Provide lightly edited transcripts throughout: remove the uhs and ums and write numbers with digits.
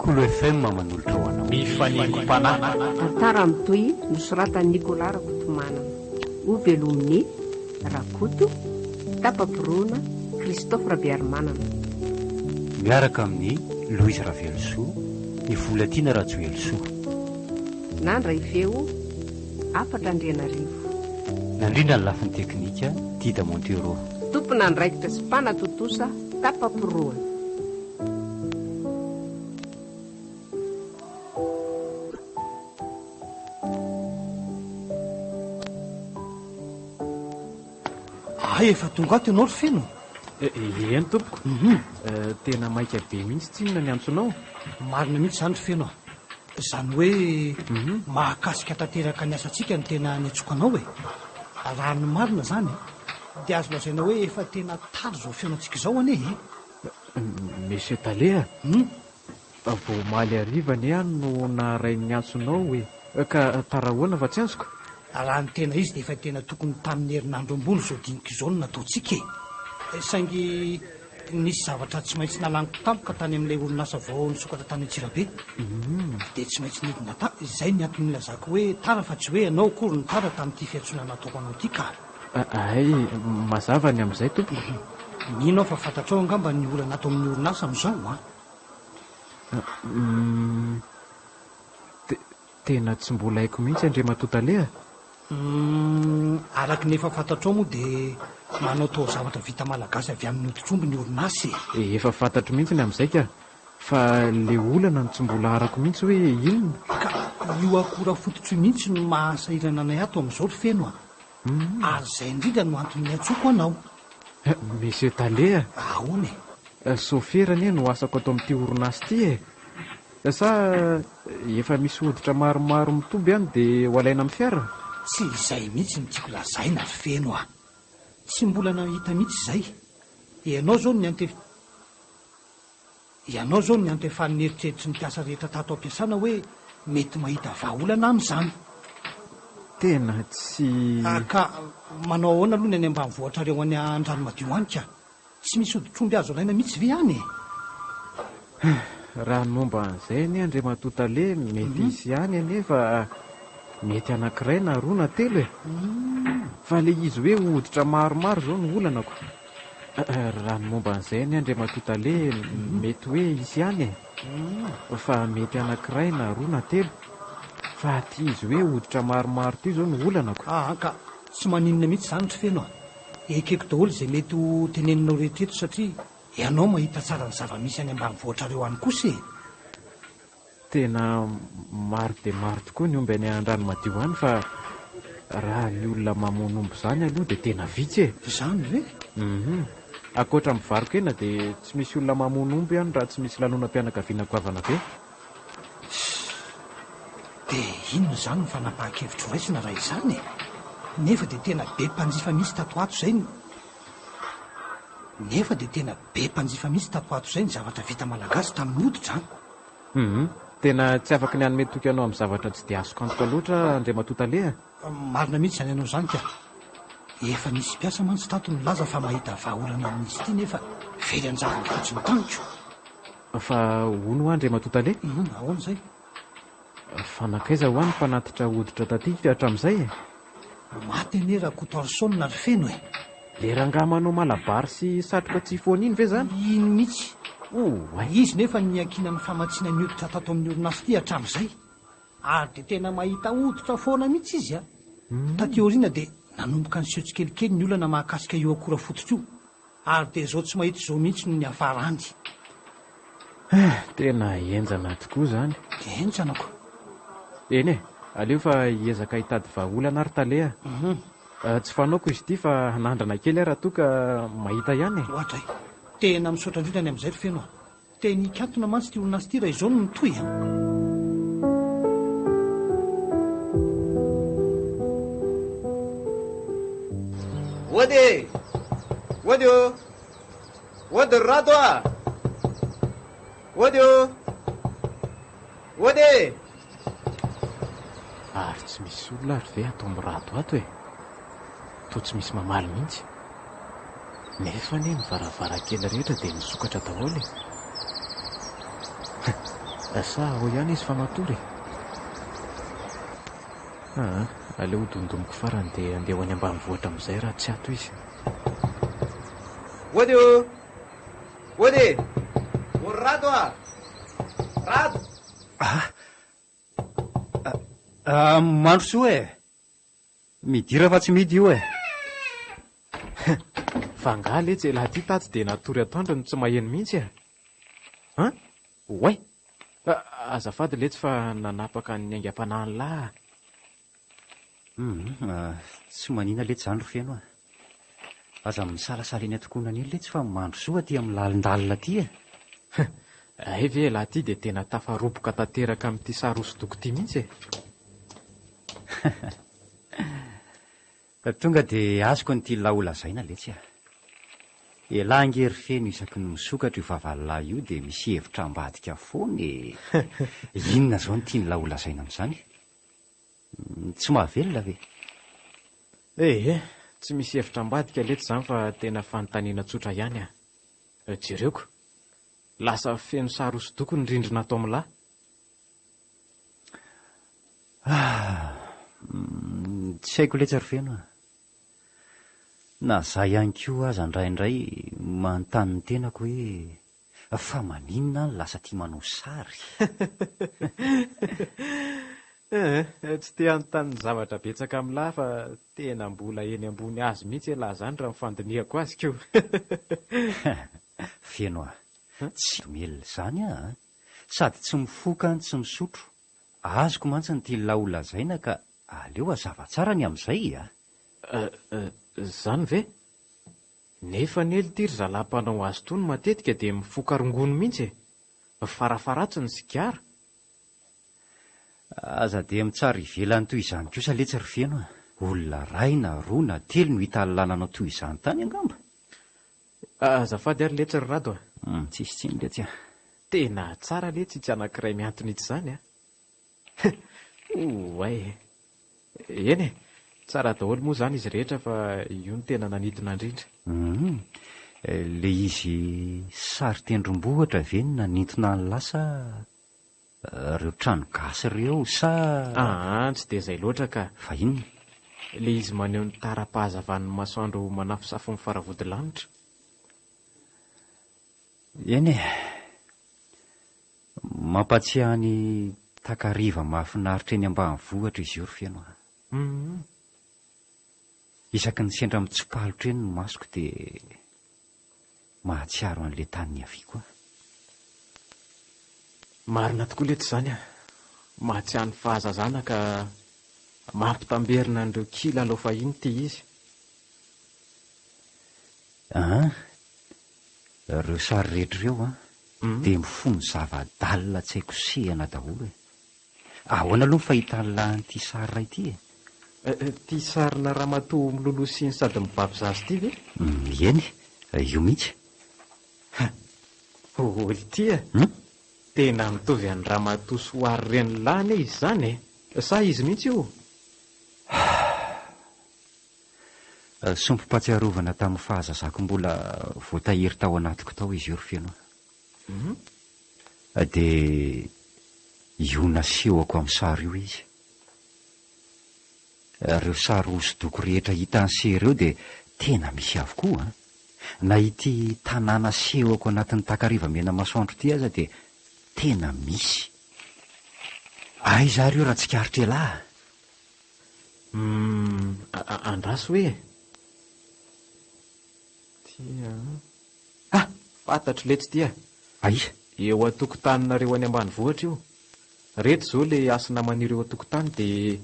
Kolo FM manolotra ho anao mifanengo-panahy tantara mitoy nosoratan'ny Nicolas Rakotomanana, Ovelomny Rakoto, Tapapirona Christophe Rabiarimanana, miaraka amin'ny Louise Ravelosoa, ny Volatiana Rajoelosoa. Nandray feo afatra Andrianarivo, nandrindra ny lafiny teknika Dida Montero, tompona andraikitra sy mpanatotosa Tapapirona. Efa tonga ato ianao ry feno. Eny tompoko. Tena maika be mihitsy tsinona ny antsonao. Marina mihitsy zany ry feno a. Zany hoe mahakasika tanteraka ny asantsika ny tena niatsokanao e. Raha ny marina zany dia azo lazaina hoe efa tena tara zao fiainantsika izao anie. Monsieur Talea, vao maly arivany ihany no naharain'ny antsonao hoe ka tarahoana fa tsy antsoko. Raha ny tena izy dia efa tena tokony tamin'ny herinandro ambony zao diniko izao no nataontsika e. Saingy nisy zavatra tsy maintsy nalaniko tampoka tany amin'ilay orinasa vao nisokatra tany Antsirabe. Dia tsy maintsy nidina izay ny antony nilazako hoe tara fa tsy hoe ianao akory ny tara tamin'ity fiantsonana nataoko anao ity ka. Ay, mazava ny amin'izay tompoko. Mino aho fa fantatrao angamba ny olana ato amin'ny orinasa amin'izao Tena tsy mbola haiko mihitsy Andriamatoa Talea. Araka ny efa fantatrao moa dia manao tao zavatra vita malagasy avy amin'ny hoditromby ny orinasy. Efa fantatro mihitsy ny amin'izay ka. Fa le olana no tsy mbola arako mihitsy hoe inona. Ka io akora fototra mihitsy no mahasahirana anay ato amin'izao ry feno Ary izay indrindra no antony niantsoko anao. Monsieur Talea. Ahoana e? Soferany no asako ato amin'ity orinasy ity e. Sa efa misy hoditra maromaro mitomby ihany dia ho alaina amin'ny fiara? Tsy izay mihitsy ny tiako lazaina ry feno Tsy mbola nahita mihitsy izay. Ianao zao ny antefan'ny eritreritry ny mpiasa rehetra tato ampiasana hoe mety mahita vahaolana amin'izany. Tena tsy... Ka manao ahoana aloha ny any ambanivohitra reo any an-dranomadio any ka. Tsy misy hoditromby azo alaina mihitsy ve any e? Raha nomba an'izay ny Andriamatoa Talea mety isy ihany anefa mety anankiray na roa na telo e. Fa le izy hoe hoditra maromaro zao no olanako. Raha nomba an'izay ny Andriamatoa Talea mety hoe isy ihany e. Fa mety anankiray na roa na telo. Fa ty izy hoe hoditra maromaro ty zao no olanako. Ka tsy maninona mihitsy zany ry feno Ekeko daholo izay mety ho teneninao rehetraretra satria ianao mahita tsara ny zava-misy any ambanivohitra reo any kosa e. Tena maro dia maro tokoa ny omby any an-dranomadio any fa raha ny olona mamono omby izany aloha dia tena vitsy e. Izany ve? Akoatra mivaroko ena dia tsy misy olona mamono omby ihany raha tsy misy lanonam-pianakaviana goavana be. Dia inona izany ny fanapahan-kevitro raisina raha izany e? Nefa dia tena be mpanjifa misy tato ato izay ny zavatra vita malagasy tamin'ny hoditra Tena tsy afaka ny hanome toky anao amin'ny zavatra tsy dia azoko antoka loatra Andriamatoa Talea. Marina mihitsy izany ianao izany ka. Efa nisy mpiasa mantsy tato milaza fa mahita vahaolana amin'izy ity nefa very anjavany fotsiny taniko. Fa hono ho Andriamatoa Talea? Ahoana izay? Fanakaiza ho any mpanatitra hoditra taty hatramin'izay e? Maty anie Rakotoarsona ry feno e. Le rangahy manao malabary sy satroka tsy foana iny ve zany? Iny mihitsy. Izy nefa niankina ny famatsiana ny hoditra tato amin'ny orinasa ity hatramin'izay. Ary dia tena mahita hoditra foana mihitsy izy Taty aoriana dia nanomboka ny sehotsikelikely ny olana mahakasika io akora fototra io. Ary dia izao tsy mahita izao mihitsy no ny hafarany. Tena enjana tokoa zany. Enjanako. Eny e, aleo fa hiezaka hitady vahaolana ary Talea. Tsy fanaoko izy ity fa nandrana kely raha toa ka mahita ihany e. Ohatra tena misaotra indrindra ny amin'izay ry feno Tena ikatona mantsy ty orinasa ity raha izao no mitoy Wody rato Wody Ary tsy misy olona ary ve atao amin'ny rato ato e. Toa tsy misy mamaly mihitsy. Nefa ny varavarankely rehetra dia misokatra daholo e. Sa ho ihany izy fa matory. Aleo hodondomiko farany dia andeha ho any ambanivohitra amin'izay raha tsy ato izy. Ody o! Ody! Ory Rado a! Rado! Mandrosoa e! Midira fa tsy midy io e! Fa ngaly etsy laha ty tatsy dia natory atoandro no tsy maheno mihitsy e. Oay! Azafady letsy fa nanapaka ny aingam-panahy lahy. Tsy manina letsy zany ro feno a. Aza misalasala eny atokoana eny letsy fa mandrosoa ty amin'ny lalindalina ty e. Ay ve laha ty dia tena tafaroboka tanteraka amin'ity sary hosodoko ty mihitsy Ka tonga dia azoko nyty laolazaina letsy a. Elahy ngery feno isaky ny misokatra io vavalahy io dia misy hevitra ambadika foana e. Inona zao ny tia ny laolazaina amin'izany? Tsy mahavelona ve? Tsy misy hevitra ambadika letsy izany fa tena fanontaniana tsotra ihany a. Jereoko, lasa feno sary hosodoko ny rindrina ato amin'ny lahy. Tsy haiko letsy ry feno a. Na za ihany koa aza indraindray manontany ny tenako hoe fa maninona ny lasa tia manao sary? Tsy te hanontany ny zavatra betsaka amin'ny lahy fa tena mbola eny ambony azy mihitsy laha zany raha mifandiniako azy ko. Feno a, tsy melona zany a. Sady tsy mifoka tsy misotro. Azoko mantsy ny tia laolazaina ka aleo azava tsara ny amin'izay a. Zany ve? Nefa nely ty ry zalam-panao azy tony matetika dia mifoka rongony mihitsy e. Farafaratsy ny sigara. Aza dia mitsara ivelany toy izany kosa letsy ry feno a. Olona ray na roa na telo no hita lalànanao toy izany tany angamba. Azafady ary letsy ry Rado a. Tsisy tsiny letsy a. Tena tsara letsy itsy anankiray miantona itsy izany a. Oay. Eny e, tsara daholo moa zany izy rehetra fa io ny tena nanidina indrindra. Le izy sary tendrombohitra ve ny nanintona ny lasa reo trano gasy ireo sa... Tsy dia izay loatra ka. Fa inona? Le izy maneho ny tara-pahazavan'ny masoandro manafosafo ny faravodilanitra. Eny e, mampatsiahy ny takariva mahafinaritra eny ambanivohitra izy io ry feno a. Isaky ny sendra mitsopalotra eny ny masoko dia mahatsiaro an'le tany avy koa. Marina tokoa letsy izany a. Mahatsiahy ny fahazazana ka mampitamberina an'ireo kila aloha fahiny ty izy. Reo sary rehetra ireo a dia mifono zava-dalina tsy haiko sehana daholo e. Ahoana aloha ny fahitan'ity sary ray ity e? Ty sarina ramatoa milolosiny sady mibaby zazy ty ve? Eny, io mihitsy. Oly ty e. Tena mitovy an'ny ramatoa soary reny lany izy zany e. Sa izy mihitsy io? Sompo-patsiarovana tamin'ny fahazazako mbola voatahiry tao anatiko tao izy io ry feno. Dia io nasehoko amin'ny sary io izy. Reo sary hosodoko rehetra hita ny sery eo dia tena misy avokoa. Na ity tanàna sehoko anatin'ny takariva mena masoandro ty aza dia tena misy. Aiza reo raha tsikaritra elahy? Andraso hoe fantatro letsy tia. Aiza? Eo a-tokotaninareo any ambanivohitra io. Reto zao le asina manireo a-tokotany dia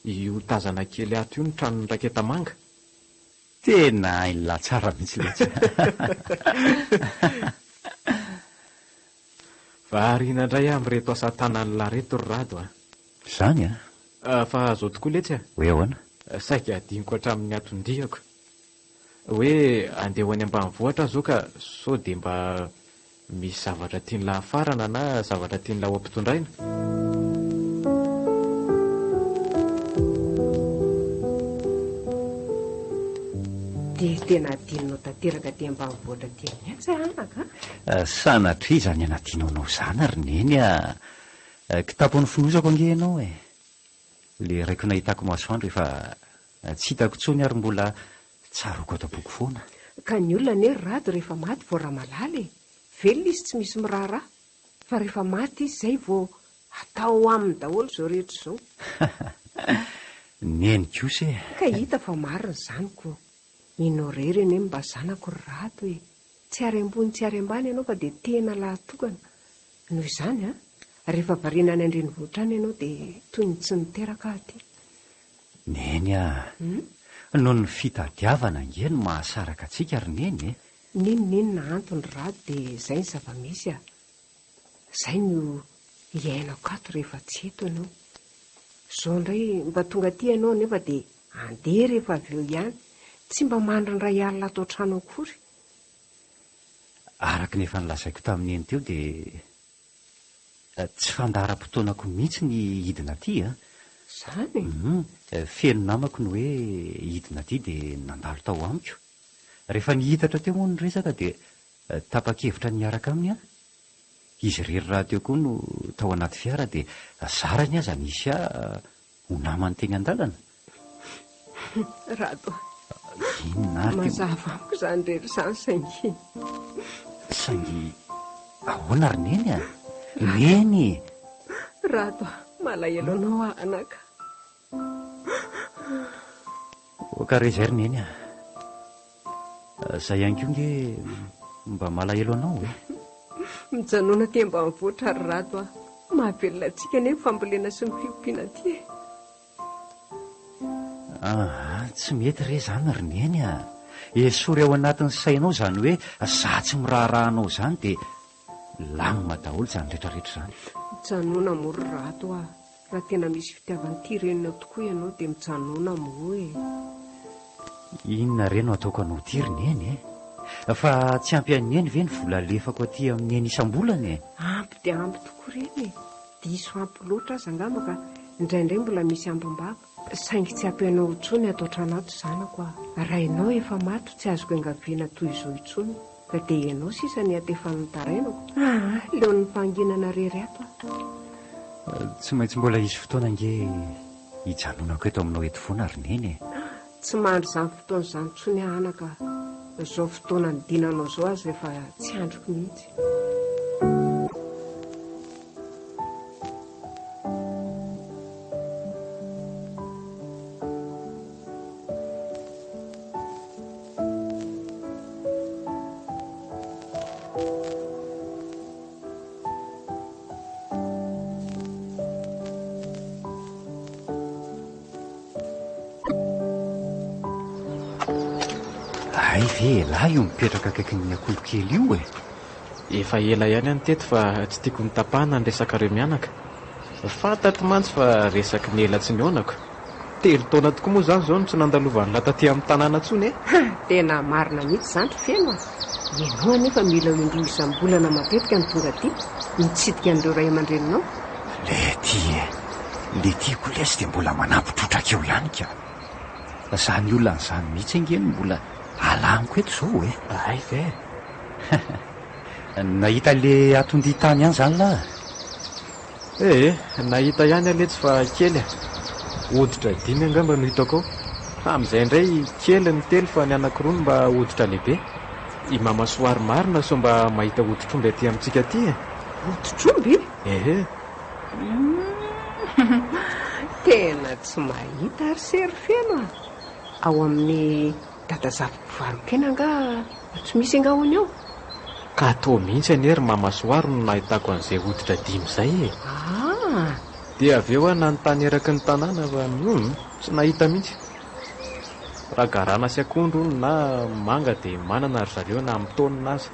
io tazana kely ato io ny tranon'ny raketa manga. Tena ila tsara mihitsy letsy. Variana indray amin'reto asa tanany lahy reto ry Rado a. Zany a? Fa zao tokoa letsy a. Hoe ahoana? Saika adiniko hatramin'ny aton-diako. Hoe andeha ho any ambanivohitra zao ka sao dia mba misy zavatra tian'la hafarana na zavatra tian'la ho ampitondraina. Dia tena adinonao tanteraka ty ambanivoatra ty mihitsy anaka. Sanatria zany anadinao anao zany ary neny kitapon'ny finosako ange ianao le raiko nahitako masoandro efa tsy hitako tsony ary mbola tsaroko ato-boko foana. Ka ny olona ny ery rado rehefa maty vao ramalala velona izy tsy misy miraharaha fa rehefa maty izy zay vao atao aminy daholo zao rehetra zao. Neny kosa ka hita fa marina zaniko inao rery eny mba zanako ry rado tsy ary ambony tsy ary ambany ianao fa dia tena lahatokana noho izany rehefa variana any andrenivohitra any ianao dia toy ny tsy niteraka aty. Neny noho ny fitadiavana ngeny mahasaraka atsika ary neny ninona antony rado dia izay ny zava-misy zay no iainako ato rehefa tsy eto ianao. Zao indray mba tonga aty ianao nefa dia andeha rehefa avy eo ihany tsy mba mandrindray alina atao trano akory. Araka nefa nilazaiko tamin'ny eny teo dia tsy fandahara-potoanako mihitsy ny hidina aty Zany feno namako ny hoe hidina aty dia nandalo tao amiko. Rehefa nihitatra teo moa ny resaka dia tapa-kevitra niaraka aminy izy rery raha teo koa no tao anaty fiara dia zarany aza nisy ho namany teny an-dalana. Rado inona mazava amiko zany rery zany saingy ahoana ary neny neny Rado malahelo anao anaka. Ka re zay ry neny zay ihany koa nge mba malahelo anao mijanona ty mba mivoatra ry Rado mahavelona antsika ane fambolena sy ny fiompiana ty tsy mety re zany ry neny esory ao anatin'ny sainao zany hoe za tsy miraharahanao zany dia lamina daholo zany rehetrarehetra zany. Mijanona mory Rado raha tena misy fitiavan'ity renina tokoa ianao dia mijanona moe. Inona re no ataoko anao ty ry neny fa tsy ampy aneny ve ny vola lefako aty amin'ny eny isam-bolany Ampy dia ampy tokoa reny diso ampy loatra aza angamba ka indraindray mbola misy ambom-bava saingy tsy ampy anao intsony atao tranato zanako raha ianao efa mato tsy azoko engaviana toy izao intsony ka dia ianao sisa ny atefan'ny tarainako leo ny fanginana rery ato tsy maintsy mbola izy fotoana nge hijanonako eto aminao eto foana ry neny tsy mandry izany fotoana izany intsony anaka izao fotoana ny dinanao zao azy efa tsy androko mihitsy. ay ve lahy io mipetraka akaiky ny akolokely io efa ela ihany any teto fa tsy tiako mitapahana ny resaka reo mianaka fantato mantsy fa resaky ny ela tsy nionako 3 taona tokoa moa zany zao no tsy nandalovan'ny lataty amin'ny tanàna tsony tena marina mihitsy zany feno ianao anefa mila ho indroa isam-bolana matetika ny tonga aty mitsidika an'ireo ray aman-dreninao. le tiako lesy dia mbola manampitrotraka eo ihany ka zany olona n'izany mihitsy angeny mbola alamiko eto zao ay ve nahita le atondi tany ihany zany lahy nahita ihany aletsy fa kely hoditra 5 angamba no hitako ao amin'izay indray kely ny telo fa ny anankiroa no mba hoditra lehibe i mamasoary marina so mba mahita hoditromby aty amintsika aty hoditromby tena tsy mahita ary sery feno ao amin'ny dadazaviko varokena anga tsy misy angahony ao ka atao mihitsy anery mamasoary no nahitako an'izay hoditra 5 izay dia avy eo nanontany eraky ny tanàna fa tsy nahita mihitsy raha garana sy akondro na manga dia manana ry zareo na amin'ny taonina azy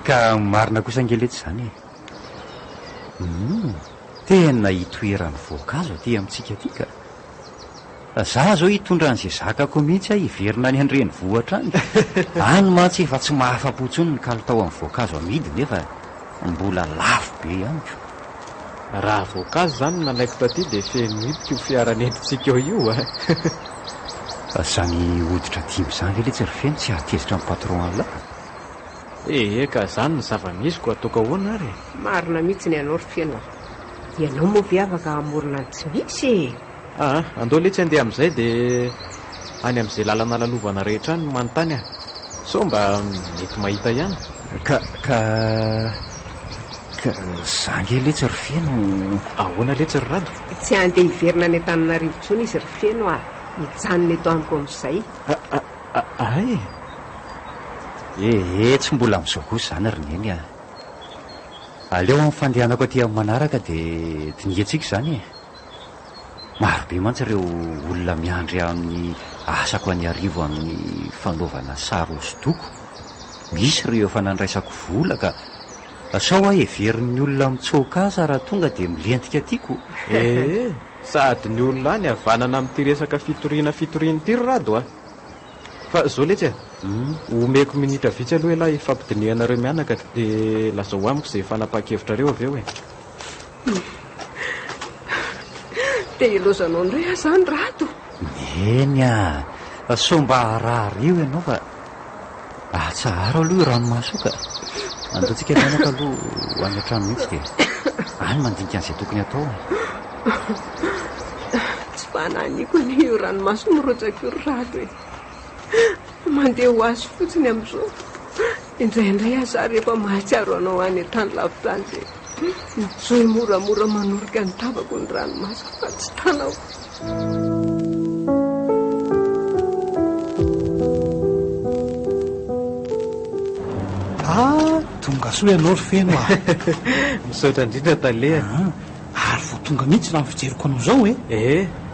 ka marina kosa angeletsy zany tena hitoeran'ny voankazo aty amintsika aty ka za zao hitondra an'izay zakako mihitsy hiverina ny andreny vohatra any any mantsy efa tsy mahafa-potsony ny kalitao amin'ny voankazo amidy nefa mbola lafo be ihany ko raha voankazo zany nalaiko taty dia feno hidiko io fiaranentintsika eo io Zany hoditra dimy zany ve le tsy ry feno tsy ahatezitra amin'ny patron an'la ka zany ny zava-misy ko ataoko ahoana ary marina mihitsy ny ianao ry feno ianao moa ve afaka amorona ny tsy misy andao le tsy andeha amin'izay dia any amin'izay lalana lalovana rehetra any no manontany a so mba mety mahita ihany ka zange le tsy ry feno ahoana le tsy ry rado tsy andeha hiverina ny Antananarivo izy ry feno hijanona eto amiko amin'izay ay tsy mbola amin'izao kosa zany ry neny aleo amin'ny fandehanako aty amin'ny manaraka dia dinihetsika zany marobe mantsy ireo olona miandry amin'ny asako any arivo amin'ny fanaovana sary hosodoko misy ireo efa nandraisako vola ka sao aho heverin'ny olona mitsoka aza raha tonga dia milentika tiako sady ny olona any havanana amin'ity resaka fitoriana ity ry rado fa zao letsy omeko minitra vitsy aloha ilahy ifampidinihanareo mianaka dia lazao amiko izay fanapa-kevitra reo avy eo dia ilozanao indray zany rado eny so mba harary io ianao fa tsahara aloha ranomaso ka andaontsika mianaka aloha any an-trano mihitsy dia any mandinika an'izay tokony atao tsy fananiko io ranomaso mirotsaka io ry rado mandeha ho azy fotsiny amin'izao indraindray aza rehefa mahatsiaro anao any an-tany lavitra any dia zao moramora manorika ny tavako ny ranomaso fa tsy tanao tonga soa ianao ry feno misaotra indrindra taleha ary vo tonga mihitsy raha ny fijeriko anao zao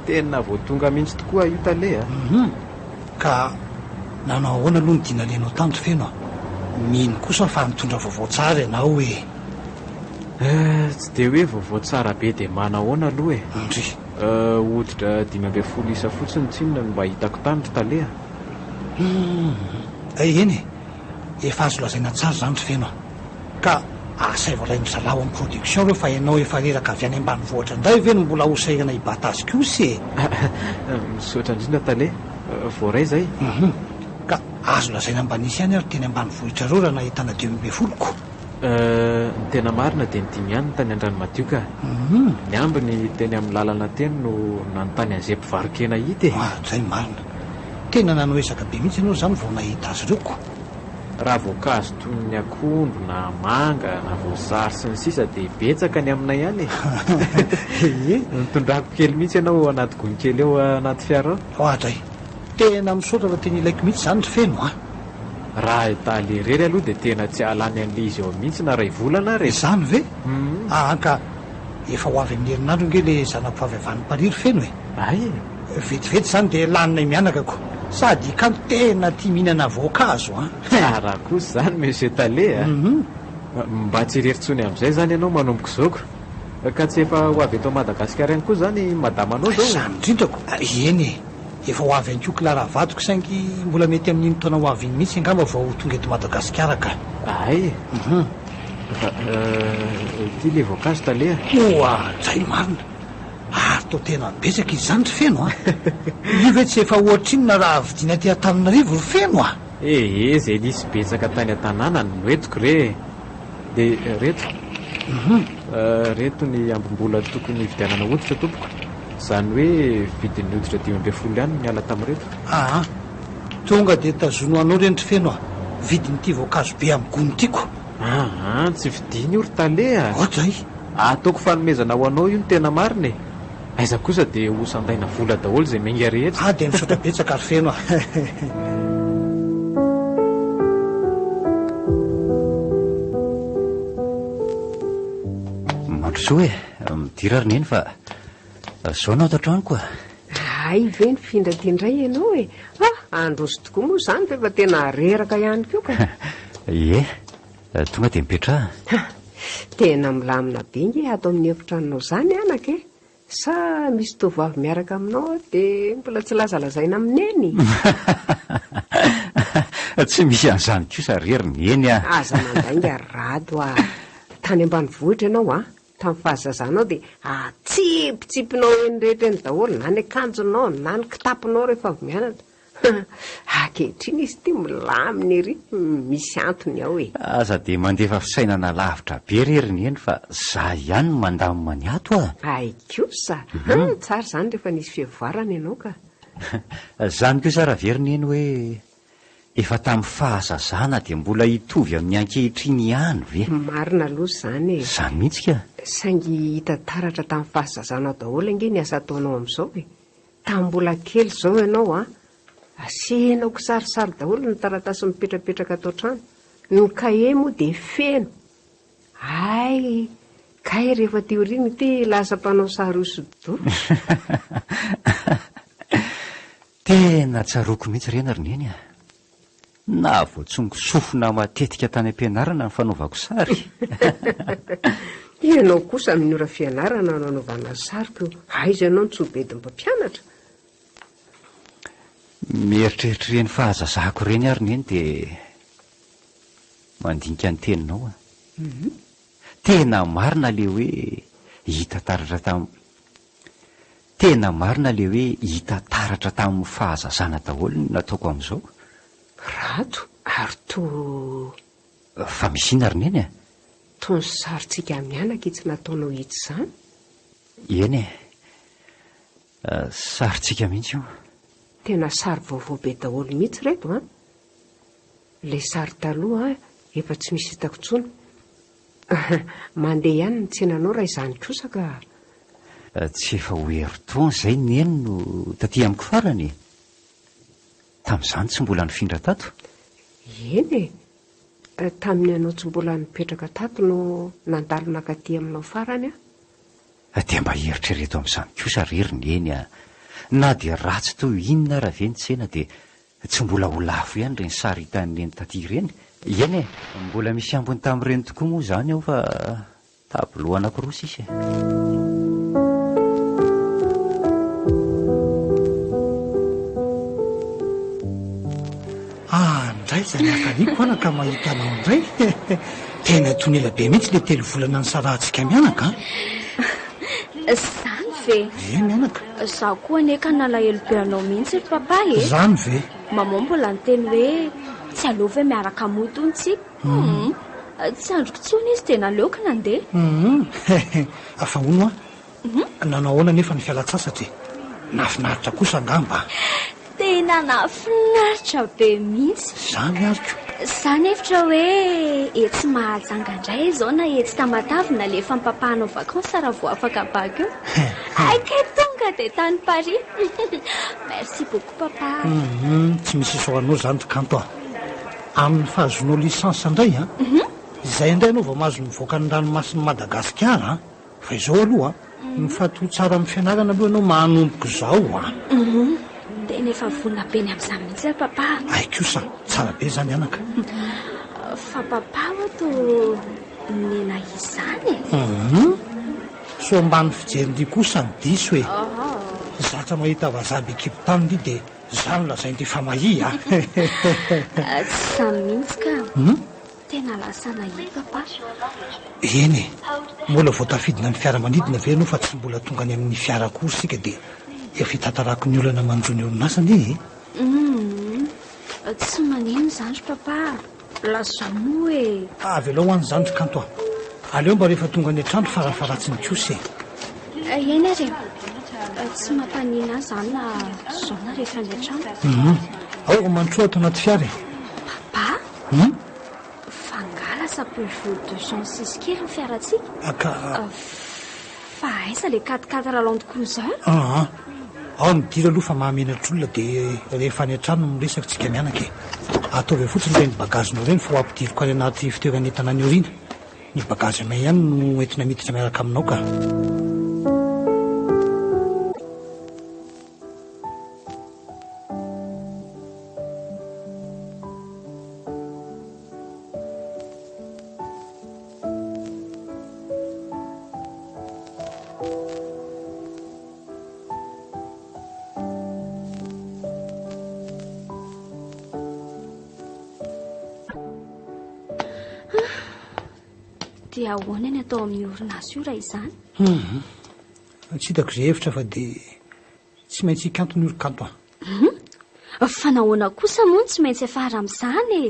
tena vo tonga mihitsy tokoa io taleha ka nanao ahoana aloha ny dina lenao tany ry feno mino kosa fa mitondra vaovao tsara ianao tsy dia hoe vaovao tsara be dia manahoana aloha ndry hoditra 5 isa fotsiny tsinona no mba hitako tany ry taleha eny efa azo lazaina tsara zany ry feno ka asaivalay ny zalao amin'ny production reo fa ianao efa reraka avy any ambany vohatra nday ve no mbola hosairana hibata azy kosy misaotra indrindra taleha voaray zay ka azo lazaina mba nisy ihany ary teny ambany vohitra reo raha nahitana 2020 ko ny tena marina dia ny 5 ihany ny tany an-drano madio ka ny ambiny teny amin'ny lalana teny no nanontany an'izay mpivarokena hita zay marina tena nanoezaka be mihitsy ianao zany vao nahita azy reo ko raha voankazo toy ny akondro na manga na voasary sy ny sisa dia betsaka ny aminay ihany nitondrako kely mihitsy ianao anaty gonikely eo anaty fiara adray tena misaotra fa teny ilaiko mihitsy zany ry feno raha italy rery aloha dia tena tsy alany an'le izy eo mihitsy na ray volana re zany ve ka efa ho avy amin'ny herinandro nge le zanako avy avany pariry feno ay vetivety zany dia laninay mianakako sady kanto tena tia mihinana voankazo raha kosa zany monsieur tale mba tsy reritsony amin'izay zany ianao manomboka zaoko ka tsy efa ho avy eto Madagasikara ihany koa zany madamanao zao zany indrindrako eny efa ho avy any koa kilara vadiko saingy mbola mety amin'iny taona ho avy iny mihitsy angamba vao tonga eto Madagasikara ka ay ty le voankazo taleha zay marina ary to tena betsaka izy zany ry feno io ve tsy efa ohatr'inona raha vidina aty Antananarivo ry feno zay nisy betsaka tany an-tanàna no etiko re dia reto ny ambom-bola tokony vidianana hoditra tompoko zany hoe vidin'ny hoditra 5 ihany miala tamin'reto tonga dia tazono anao reny ry feno vidin'ity voankazo be amin'ny gony tiako tsy vidiny io ry taleha zay ataoko fanomezana ho anao io ny tena marina aiza kosa dia hosandaina vola daholo zay menga rehetra dia misaotra betsaka ry feno mandrosoa midira ry neny fa zao anao tatrano ay ve ny findra ty indray ianao androso tokoa moa zany fa efa tena reraka ihany koa ka tonga dia mipetraha tena milamina be nge ato amin'ny efitranonao zany anaka sa misy tovavy miaraka aminao dia mbola tsy lazalazaina amineny tsy misy an'izany kosa rery neny aza mandainga rado tany ambany vohitra ianao tamin'ny fahazazanao dia atsipitsipinao eny rehetra eny daholo na ny akanjonao na ny kitapinao rehefa avy mianatra Ankehitriny izy ty milaminy ery, misy antony ao e. Aza dia mandefa fisainana lavitra be reriny eny fa za ihany no mandamina ny ato a. Aikosa tsara izany rehefa nisy fivoarana ianao ka. Zany kosa raha veriny eny hoe efa tamin'ny fahazazana dia mbola hitovy amin'ny ankehitriny ihany ve? Marina aloha izany e. Izany mihitsy ka. Saingy hita taratra tamin'ny fahazazana daholo ange ny asa ataonao amin'izao e. Tamin'ny mbola kely izao ianao a, asenao kisarisary daholo ny taratasy mipetrapetraka atao trano. Ny kahie moa dia feno. Ay, kay rehefa teoriny ty lasa mpanao sary hosodoko. Tena tsaroako mihitsy rena roneny a. Na voatsongo sofina matetika tany am-pianarana ny fanaovako sary. Ianao kosa amin'ny ora fianarana no anaovana sariko. Aiza ianao ny tsobedin'ny mpampianatra. Mieritreritra ireny fahazazako ireny ary neny dia mandinika ny teninao a. Tena marina le hoe hita taratra tamin'ny fahazazana daholo ny nataoko amin'izao. Rato, ary to Fa misy ina roneny a. tony sarintsika mianaka itsy nataonao hitsy izany. Eny e, sarintsika mihitsy io. Tena sary vaovao be daholo mihitsy reto a. Le sary taloha efa tsy misy hitako intsony. Mandeha ihany ny tsenanao raha izany kosa ka. Tsy efa ho herin-taona izay neny no taty amiko farany. Tamin'izany tsy mbola nifindra tato. Eny e, tamin'ny anao tsy mbola nipetraka tato no nandalina katy aminao farany a. Dia mba heritrereto amin'izany kosa reriny eny a. Na dia ratsy toy inona raha ve ny tsena dia tsy mbola ho lafo ihany ireny sary hitan'ireny taty ireny. Eny e, mbola misy ambony tamin'ireny tokoa moa izany aho fa tabiloha anankiroa sisa. Ndray zany akaniko anaka mahita anao indray. Tena tonela be mihitsy le 3 volana ny sarahantsika mianaka. Zany ve? Mianaka. Zaho koa neka nalahelo be anao mihitsy ry papa e. Zany ve? Maman mbola niteny hoe tsy aleo ve miaraka motontsika. Tsy androko tsony izy dia naleoko nandeha. Afa ono a. Nanao ahoana nefa ny fialatsasatra. Nafinaritra kosa angamba. Tena nafinaritra be mihitsy. Zany ariko. Zany efitra hoe etsy mahajanga indray izao na etsy tamatavina le fampapahanao vakansy raha vao afaka baka eo. Akay tonga dia tany Paris. Merci beaucoup papa. Tsy misy isoanao zany tokanto a. Amin'ny fahazonao lisansa indray a. Izay indray anao vao mahazo mivoaka ny ranomasin'i Madagasikara. Fa izao aloha mifatoho tsara amin'ny fianarana aloha ianao manomboka izao a. Tena efa vonina be ny amin'izany mihitsy ry papa. Ay kosa tsara be zany anaka. Fa papa ho to nena izany e. So ambany fijeriny kosa ny diso e. Zatra mahita vazaby ekipitany dy dia zany lazain'ity famahi a. Samy mihitsy ka. Tena lasa nahi papa. Eny e, mbola voatafidina ny fiaramanidina ve anao fa tsy mbola tonga any amin'ny fiarakory sika dia efa hitantarako ny olana mandro ny orinasany e. Tsy manino zany ry papa. Lasa moa e. Avy aloha ho any zany tokanto a. Aleo mba rehefa tonga ny an-trano farafaratsiny kosa e. Eny ary tsy mampanina zany na zao na rehefa ny an-trano. Ao mantro ato anaty fiara e. Papa? Fangala sa Peugeot 206 kely ny fiaratsika. Fa aiza le 4x4 Land Cruiser? Ao midira aloha fa mahamenatr'olona dia rehefa any an-trano no miresaka tsika mianaka e. Ataovy fotsiny ireny bagazinao ireny fa ho ampidiriko any anaty fitoeran'entana ny oriana. Ny bagazy may ihany no entina miditra miaraka aminao ka. Dia ahoana ny atao amin'ny orinasa io raha izany? Tsy hitako izay hevitra fa dia tsy maintsy hikanto ny olo-kanto a. fa nahoana kosa moa tsy maintsy afara amin'izany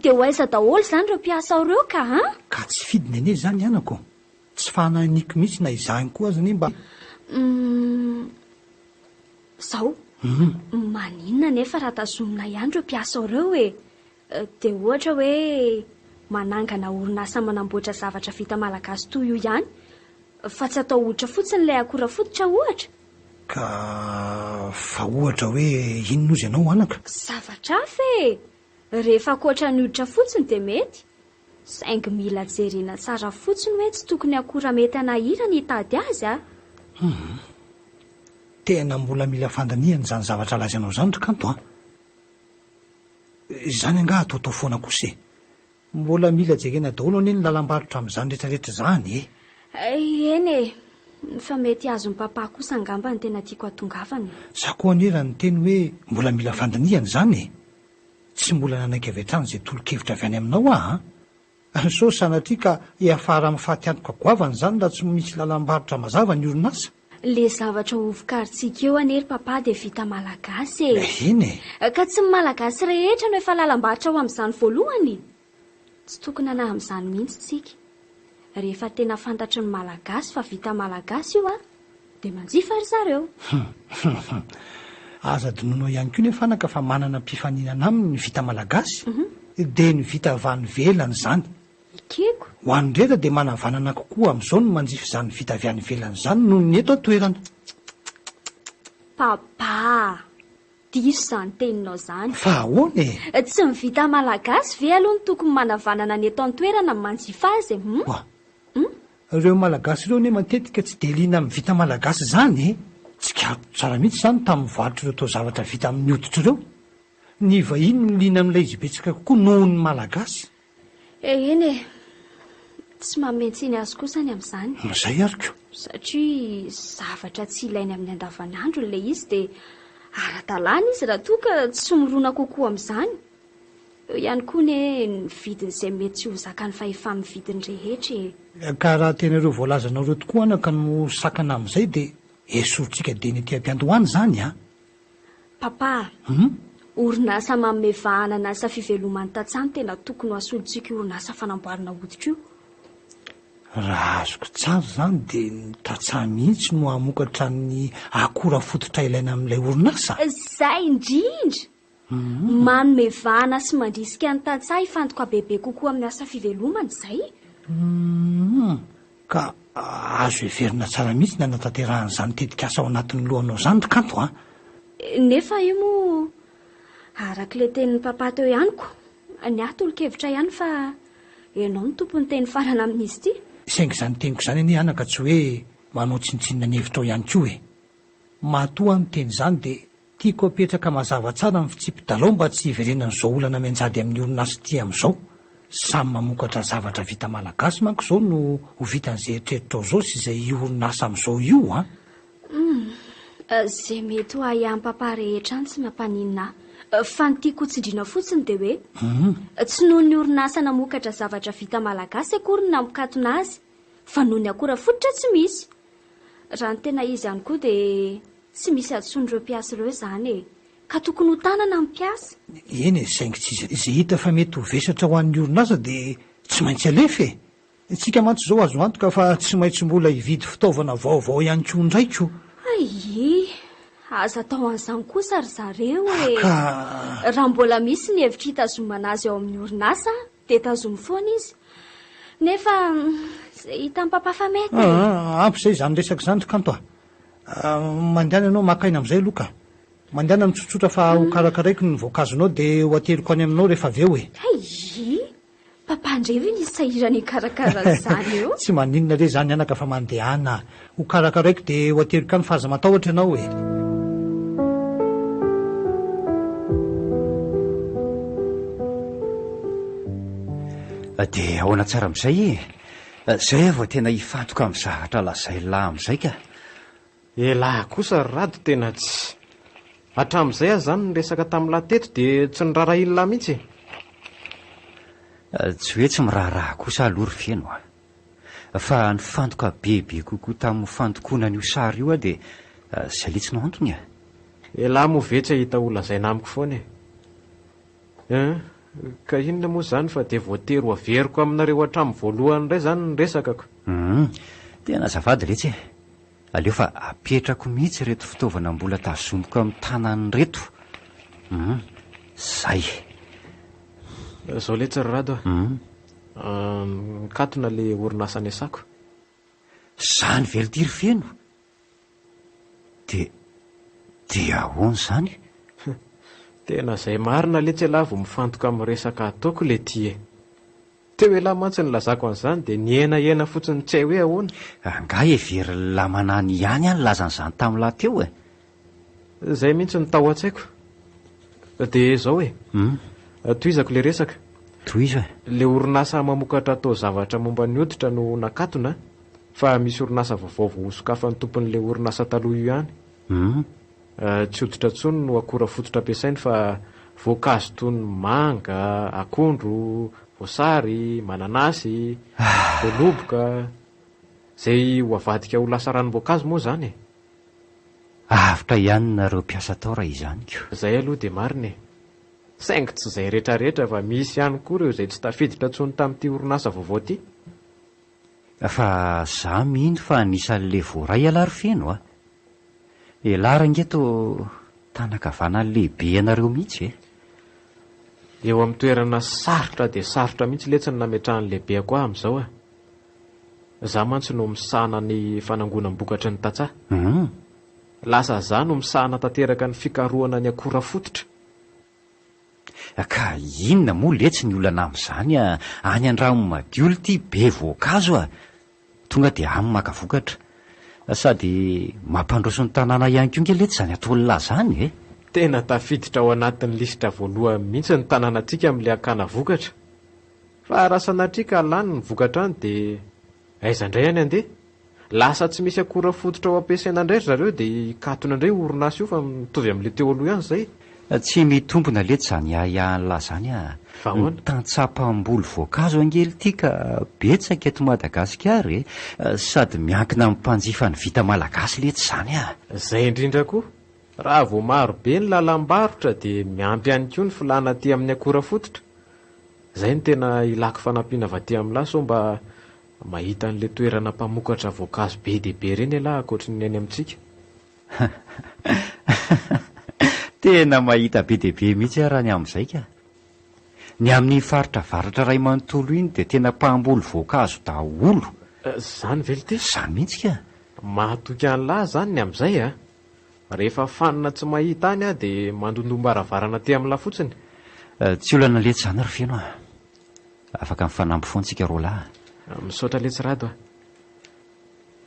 dia ho aiza daholo izany ireo mpiasa ao ireo ka ka tsy fidiny ane zany ianako tsy fananiky mihitsy na izahny koa azy ane mba zao maninona nefa raha tazomina ihany ireo mpiasa ao ireo dia ohatra hoe manangana orinasa manamboatra zavatra vita malagasy toy io ihany fa tsy atao ohatra fotsiny ilay akora fototra ohatra ka fa ohatra hoe inona ozy ianao anaka zavatra fe rehefa akoatra ny hoditra fotsiny dia mety saingy mila jerena tsara fotsiny hoe tsy tokony akora mety anahira ny hitady azy tena mbola mila fandaniany zany zavatra lazy anao zany rikanto zany anga ataotao foana kosa mbola mila jerena daholo ane ny lalam-barotra amin'izany rehetrarehetra zany eny fa mety azony papa kosa angamba ny tena tiako atongavany za koa anera ny teny hoe mbola mila fandaniany zany tsy mbola nanaiky avy hatrany zay tolo-kevitra avy any aminao so sanatria ka iafara amin'ny fahatiantoka goavany zany raha tsy misy lalam-barotra mazava ny orinasa le zavatra hovokaritsika eo anery papa dia vita malagasy eny ka tsy malagasy rehetra no efa lalam-barotra ho amin'izany voalohany tsy tokony anahy amin'izany mihitsy tsika rehefa tena fantatry ny malagasy fa vita malagasy io dia manjifa ry zareo aza dinonao ihany koa nefa anaka fa manana mpifaninana aminy ny vita malagasy dia ny vita avany velany zany ikeko ho any rera dia manavanana kokoa amin'izao no manjifa izany vita avy any velany zany noho ny eto atoerana papa diso izany teninao zany fa ahoana tsy mivita malagasy ve aloha ny tokony manavanana ny eto an-toerana ny manjifa azy ireo malagasy ireo ne matetika tsy dia liana amin'ny vita malagasy zany tsy kato tsara mihitsy zany tamin'ny varotra ireo tao zavatra vita amin'ny hoditra ireo ny vahiny no liana amin'ilay izy betsaka kokoa noho ny malagasy eny tsy mamentsiny azy kosa ny amin'izany mazay ariko satria zavatra tsy ilainy amin'ny andavanandro n'ilay izy dia ara-dalàna izy raha toa ka tsy morona kokoa amin'izany eo ihany koa ne ny vidin'izay mety tsy ho zaka ny fahefa amin'ny vidiny rehetra ka raha tena ireo voalazanao ireo tokoa anaka no sakana amin'izay dia esorintsika dia ny aty ampiandohany zany papa orinasa manome vahanana asa fivelomany tantsany tena tokony ho asolontsika orinasa fanamboarana hoditra io raha azoko tsara zany dia nytatsaha mihitsy no hamokatra ny akora fototra ilaina amin'ilay orinasa zay indrindra manome vahana sy mandrisika ny tantsaha hifantoka bebe kokoa amin'ny asa fivelomany izay ka azo everina tsara mihitsy ny anatanterahanyizany tetika asa ao anatin'ny lohanao zany rikanto nefa io moa arak'ilay tenin'ny papa teo ihanyko ny ahy tolo-kevitra ihany fa ianao ny tompony teny farana amin'izy ity saingy izany teniko izany anie anaka tsy hoe manao tsinontsinona ny hevitra ao ihany koa matoa ny teny izany dia tiako apetraka mazava tsara ny fitsipy-dalao mba tsy hiverenan'izao olana mianjady amin'ny orinasa ity amin'izao samy mamokatra zavatra vita malagasy manko izao no ho vitan'izay eritreritro ao izao sy izay orinasa amin'izao io zay mety ho ahian'ny papa rehetra any tsy mampaninina fa ny tiako hotsindriana fotsiny dia hoe tsy noho ny orinasa namokatra zavatra vita malagasy akory ny namokatona azy fa noho ny akora fototra tsy misy raha ny tena izy ihany koa dia tsy misy atson'ireo mpiasa ireo izany ka tokony ho tanana ny mpiasa eny saingy tsy izay hita fa mety ho vesatra ho an'ny orinasa dia tsy maintsy alefa tsika mantsy izao azo antoka fa tsy maintsy mbola hividy fitaovana vaovao ihany koa ndraiko aza tao an'izany kosa ry zareo raha mbola misy ny hevitra hitazomana azy ao amin'ny orinasa dia tazomy foana izy nefa zay hita amin'ny papa fa mety ampy izay izany resaka izany rikanto mandehana ianao makaina amin'izay aloka mandehana mitsotsotra fa ho karakaraiko ny voankazonao dia ho ateriko any aminao rehefa avy eo papa ndrevy nisy sahirany karakaran'izany eo tsy maninona re zany anaka fa mandehana ho karakaraiko dia ho ateriko any fa aza matahotra ianao dia ahoana tsara amin'izay zay vao tena hifantoka amin'ny zavatra lazay lahy amin'izay ka lahy kosa rado tena tsy hatramin'izay azy zany ny resaka tamin'ny lateto dia tsy niraharaha ilona mihitsy tsy hoe tsy miraharaha kosa alory feno fa nifantoka bebe kokoa tamin'ny fandokoana n'io sary io dia zay le tsy nantony Elahy mo vetsy hita olona zaina amiko foana ka inona moa zany fa dia voatery ho averiko aminareo hatramin'ny voalohany indray zany ny resakako. Tena azafady retsy aleo fa apetrako mihitsy reto fitaovana mbola tazomiko amin'ny tanany reto. Zay zao le tsirarado nikatona le orinasa ny asako. Zany velitiry feno de ahoana zany? Tena zay marina le tsy elahy vao mifantoka amin'ny resaka ataoko le ty teo elahy mantsy ny lazako an'izany dia nienahena fotsiny tsy hay hoe ahoana. Angah every lamanany ihany any lazan'izany tamin'lahy teo zay mihitsy ny tao an-tsaiko. Dia zao toizako le resaka. Toiza le orinasa mamokatra atao zavatra momba ny hoditra no nakatona fa misy orinasa vaovao vao hosokafan'ny tompon'le orinasa taloha io ihany. Tsy hoditra tsony no akora fototra ampiasainy fa voankazo toy ny manga, akondro, voasary, mananasy, voaloboka zay ho avadika ho lasa ranom-boankazo moa zany. Avitra ihany nareo mpiasa tao raha izany ko. Zay aloha dia marina saingy tsy izay rehetrarehetra fa misy ihany koa ireo izay tsy tafiditra tsony tamin'ity orinasa vaovao ty. Fa za mihino fa anisan'le voaray alary feno elahy rangeto tanakavana lehibe ianareo mihitsy eo amin'ny toerana sarotra dia sarotra mihitsy letsiny nametrahany lehibe ako amin'izao za mantsy no misahana ny fanangonam-bokatra ny tatsaha. Lasa za no misahana tanteraka ny fikarohana ny akora fototra. Ka inona moa letsy ny olana amin'izany any an-drano madio ty be voankazo tonga dia amin'ny maka vokatra sady mampandroso ny tanàna ihany koa nge letsy zany atolona zany Tena tafiditra ao anatin'ny lisitra voalohany mihitsy ny tanànantsika amin'ilay akana vokatra. Fa raha sanatrika lany ny vokatra any dia aiza indray any andeha. Lasa tsy misy akora fototra ao ampiasaina indray zareo dia katona indray orinasa io fa mitovy amin'ilay teo aloha ihany izay. Tsy mitombona letsy zany ahiahan'lahy zany Vahoana? Tantsapam-bolo voankazo angely ity ka betsaka eto Madagasikara sady miankina amin'ny mpanjifa ny vita malagasy letsy zany Zay indrindra koa. Raha vao maro be ny lalam-barotra dia miampy ihany koa ny filana aty amin'ny akora fototra. Zay ny tena ilako fanampiana avy aty amin'lahy so mba mahita an'ilay toerana mpamokatra voankazo be dia be ireny elahy ankoatra ny any amintsika. Tena mahita be dia be mihitsy raha ny amin'izay ka. Ny amin'ny faritra varatra ray manontolo iny dia tena mpamboly voankazo daholo. Zany ve ity? Zany mihitsy ka. Mahatoky an'lahy zany ny amin'izay rehefa fanina tsy mahita any dia mandondomba-ravarana aty amin'lahy fotsiny. Tsy olana letsy zany ry feno afaka mifanampy foantsika roa lahy. Misaotra letsirado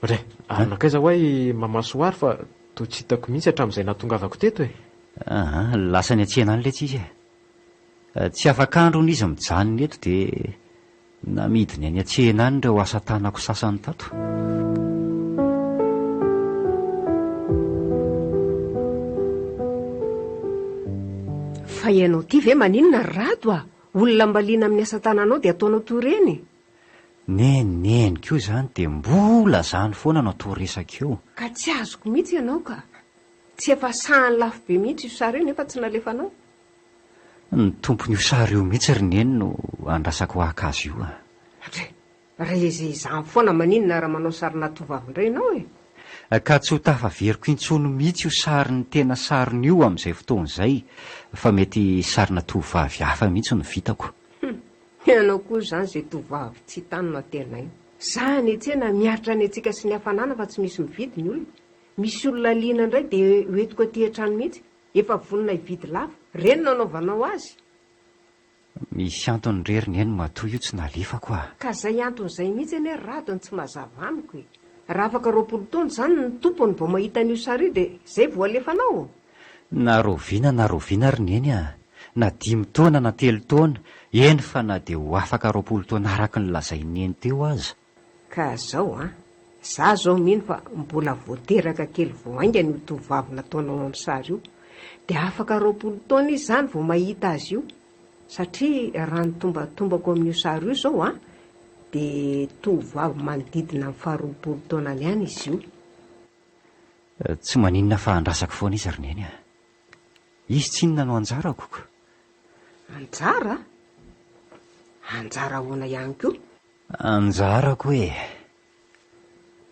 Re, anakaiza hoe mamasoary fa toa tsy hitako mihitsy hatramin'izay nahatongavako teto Lasa ny atsena any letsy izy tsy afaka androny izy mijanony eto dia namidiny any atsena any ireo asa tanako sasany tato. Fa ianao ty ve maninona rado olona mbaliana amin'ny asa tananao dia ataonao toreny? Neneny koa zany dia mbola zany foana no atao resaka eo. Ka tsy azoko mihitsy ianao ka. Tsy efa sahany lafo be mihitsy io sary io nefa tsy nalefanao. Ny tompony io sary io mihitsy rineny no andrasako ahakazy io Raha izy izany foana maninona raha manao sarina tovavy indray ianao Ka tsy ho tafaveriko intsony mihitsy io sariny tena sariny io amin'izay fotoan'izay fa mety sarina tovavy hafa mihitsy no vitako. Ianao koa zany izay tovavy tsy tanona tena io. Zany etsena miaritra ny antsika sy ny hafanana fa tsy misy mividy ny olona. Misy olona liana indray dia hoentiko aty an-trano mihitsy efa vonona hividy lava. Reny no anaovanao azy. Misy antony reriny eny matoa io tsy nalefako Ka zay anton'izay mihitsy eny radony tsy mazava amiko Raha afaka 20 taona zany ny tompony vao mahita an'io sary io dia zay vao alefanao. Na roviana rineny na 5 taona na 3 taona eny fa na dia ho afaka 20 taona araka ny lazainy eny teo aza. Ka zao za zao mino fa mbola voateraka kely vao aingana io tovavy nataonao amin'ny sary io dia afaka 20 taona izy zany vao mahita azy io satria raha ny tombatombako amin'io sary io zao dia tovavy manodidina amin'ny 20 taona ihany izy io. Tsy maninona fa andrasako foana izy rineny izy tsy inona no anjarako ko. Anjara hoana ihany koa. Anjarako hoe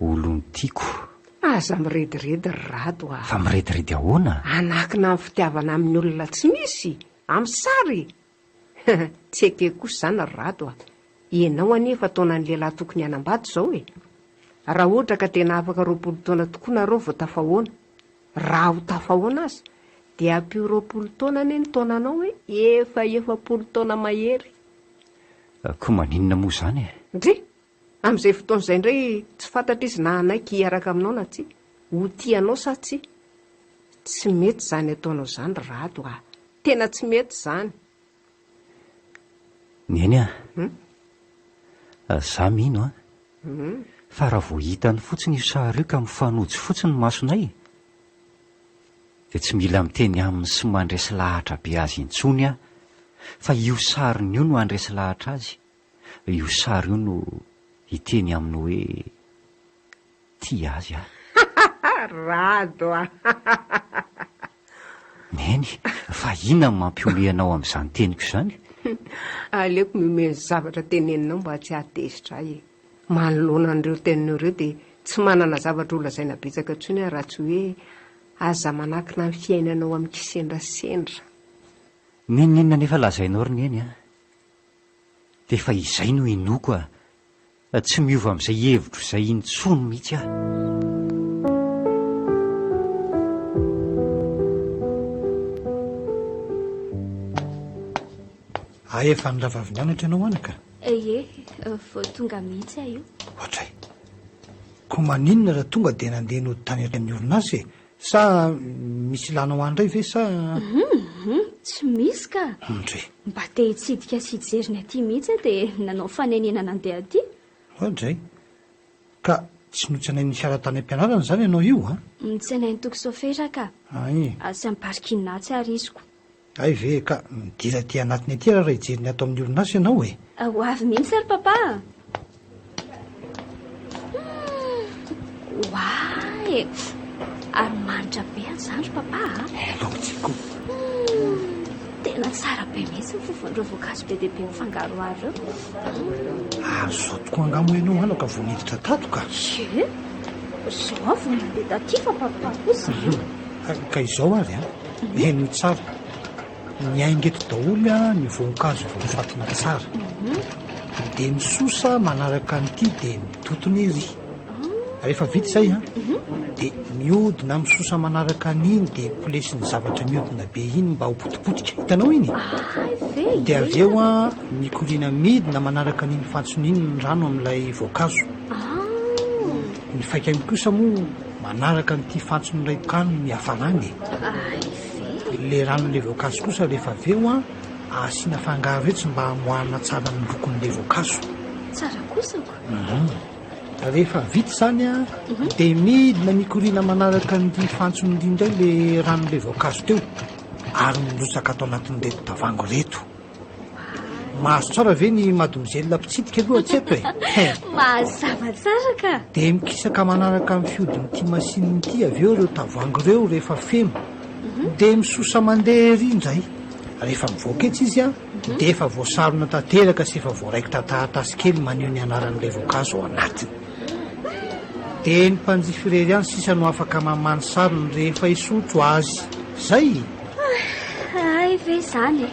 olony tiako. Aza mirediredy ry Rado a. Fa mirediredy ahoana? Anakina amin'ny fitiavana amin'ny olona tsy misy amin'ny sary. Tsy eke kosa izany ry Rado a. Ianao anefa taona ny lehilahy tokony hanambady izao e. Raha ohatra ka tena afaka 20 taona tokoa nareo vao tafahoana. Raha ho tafahoana azy dia ampio 20 taona ane ny taonanao hoe efa 40 taona mahery. Koa maninona moa izany e? Ndre amin'izay fotoana izay indray tsy fantatra izy na anaiky hiaraka aminao na tsy. Ho tianao sa tsy? Tsy mety izany ataonao izany ry Rado a. Tena tsy mety izany. Neny a. Za mino a. Fa raha vao hitany fotsiny io sary io ka mifanojo fotsiny ny masonay, dia tsy mila miteny aminy sy mandresy lahatra be azy intsony a, fa io sariny io no andresy lahatra azy. Io sary io no hiteny aminy hoe tia azy a. Rado a. Neny, fa inona no mampiomeanao amin'izany teniko izany? Aleoko mimeny zavatra teneninao mba tsy hatezitra ahy. Manoloana an'ireo tenin'ireo dia tsy manana zavatra olazaina betsaka intsony raha tsy hoe aza manakina ny fiainanao amin'ny kisendrasendra. Nenina nefa lazainao ry neny a. Dia efa izay no inoko a. Tsy miova amin'izay hevitro izay intsony mihitsy a. Efa nirava nianatra ianao anaka? Vao tonga mihitsy aho io. Ohatray. Ko maninona raha tonga dia nandeha nody tany amin'ny orinasa e? Sa misy lanao andray ve sa? Tsy misy ka. Ndre. Mba te hitsidika sy hijeriny aty mihitsy dia nanao fanenena nandeha aty. Ohatray. Ka tsy notsanainy ny fiara tany am-pianarana izany ianao io a? Nitsanainy tokosofera ka. Sy amin'ny parkina tsy arisiko. Ay ve ka midira ty anatiny aty raha hijeriny ato amin'ny orinasa ianao e? Ho avy mihitsy ry papa. Waay, ary manitra be izany ry papa. Longtsiko. Tena tsara be mihitsy ny fofon'ireo voankazo be dia be mifangaro ary ireo. Zao tokoa angamo ianao anaka vao miditra tato ka. Zao avy mandeha taty fa papa kosa. Ka izao ary a? Eny tsara. Ny aingeto daholo a ny voankazo vao fatina tsara. Dia misosa manaraka an'ity dia mitotony ery. Rehefa vita izay a dia miodina misosa manaraka an'iny dia polesiny zavatra miodina be iny mba ho potipotika. Hitanao iny? Dia avy eo a mikoriana midina manaraka an'iny fantsony iny ny rano amin'ilay voankazo. Ny faikany kosa moa manaraka an'ity fantson'ilay kano mihafarany. Le ranon'ilay voankazo kosa rehefa avy eo a asiana fangaro etsy mba hamoahana tsara ny lokon'ilay voankazo. Tsara kosa ko. Rehefa vita izany a dia midina mikoriana manaraka ny fantsony indrindray le ranon'ilay voankazo teo ary milotsaka atao anatin'reto tavoahangy reto. Mahazo tsara ve ny mademoiselle mpitsidika aloha tsy eto e? Mazava tsara ka. Dia mikisaka manaraka amin'ny fiodin'ity masin'ity avy eo ireo tavoahangy ireo rehefa feno. Dia misosa mandeha ery indray. Rehefa mivoaka etsy izy a dia efa voasarona tanteraka sy efa voaraikitra taratasy kely maneho ny anaran'ilay voankazo ao anatiny. Dia ny mpanjifa irery ihany sisa no afaka mamany sarony rehefa hisotro azy. Zay. Ay ve izany e?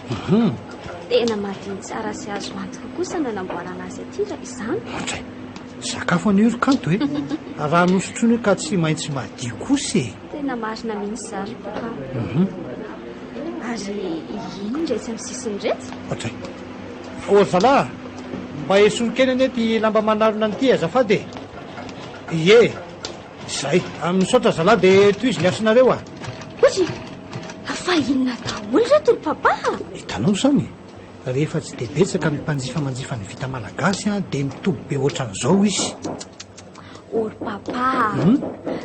Tena madiny tsara sy azo antoka kosa nanamboarana azy aty raha izany. Sakafo an'io ry kanto e. Raha nosotrony ka tsy maintsy madio kosa e. Tena marina mihitsy zary papa. Ary ino ndretsy amin'ny sisiny ndretsy? Ohatray. Zalahy, mba esorokena anie ty lamba manarona an'ity azafady e. Ie, izay. Misaotra zalahy dia toy izy ny asinareo a. Oy, fa inona daholo reto ry papa? Hitanao izany, rehefa tsy dia betsaka ny mpanjifa manjifa ny vita malagasy a dia mitoby be ohatran'izao izy. Ry papa,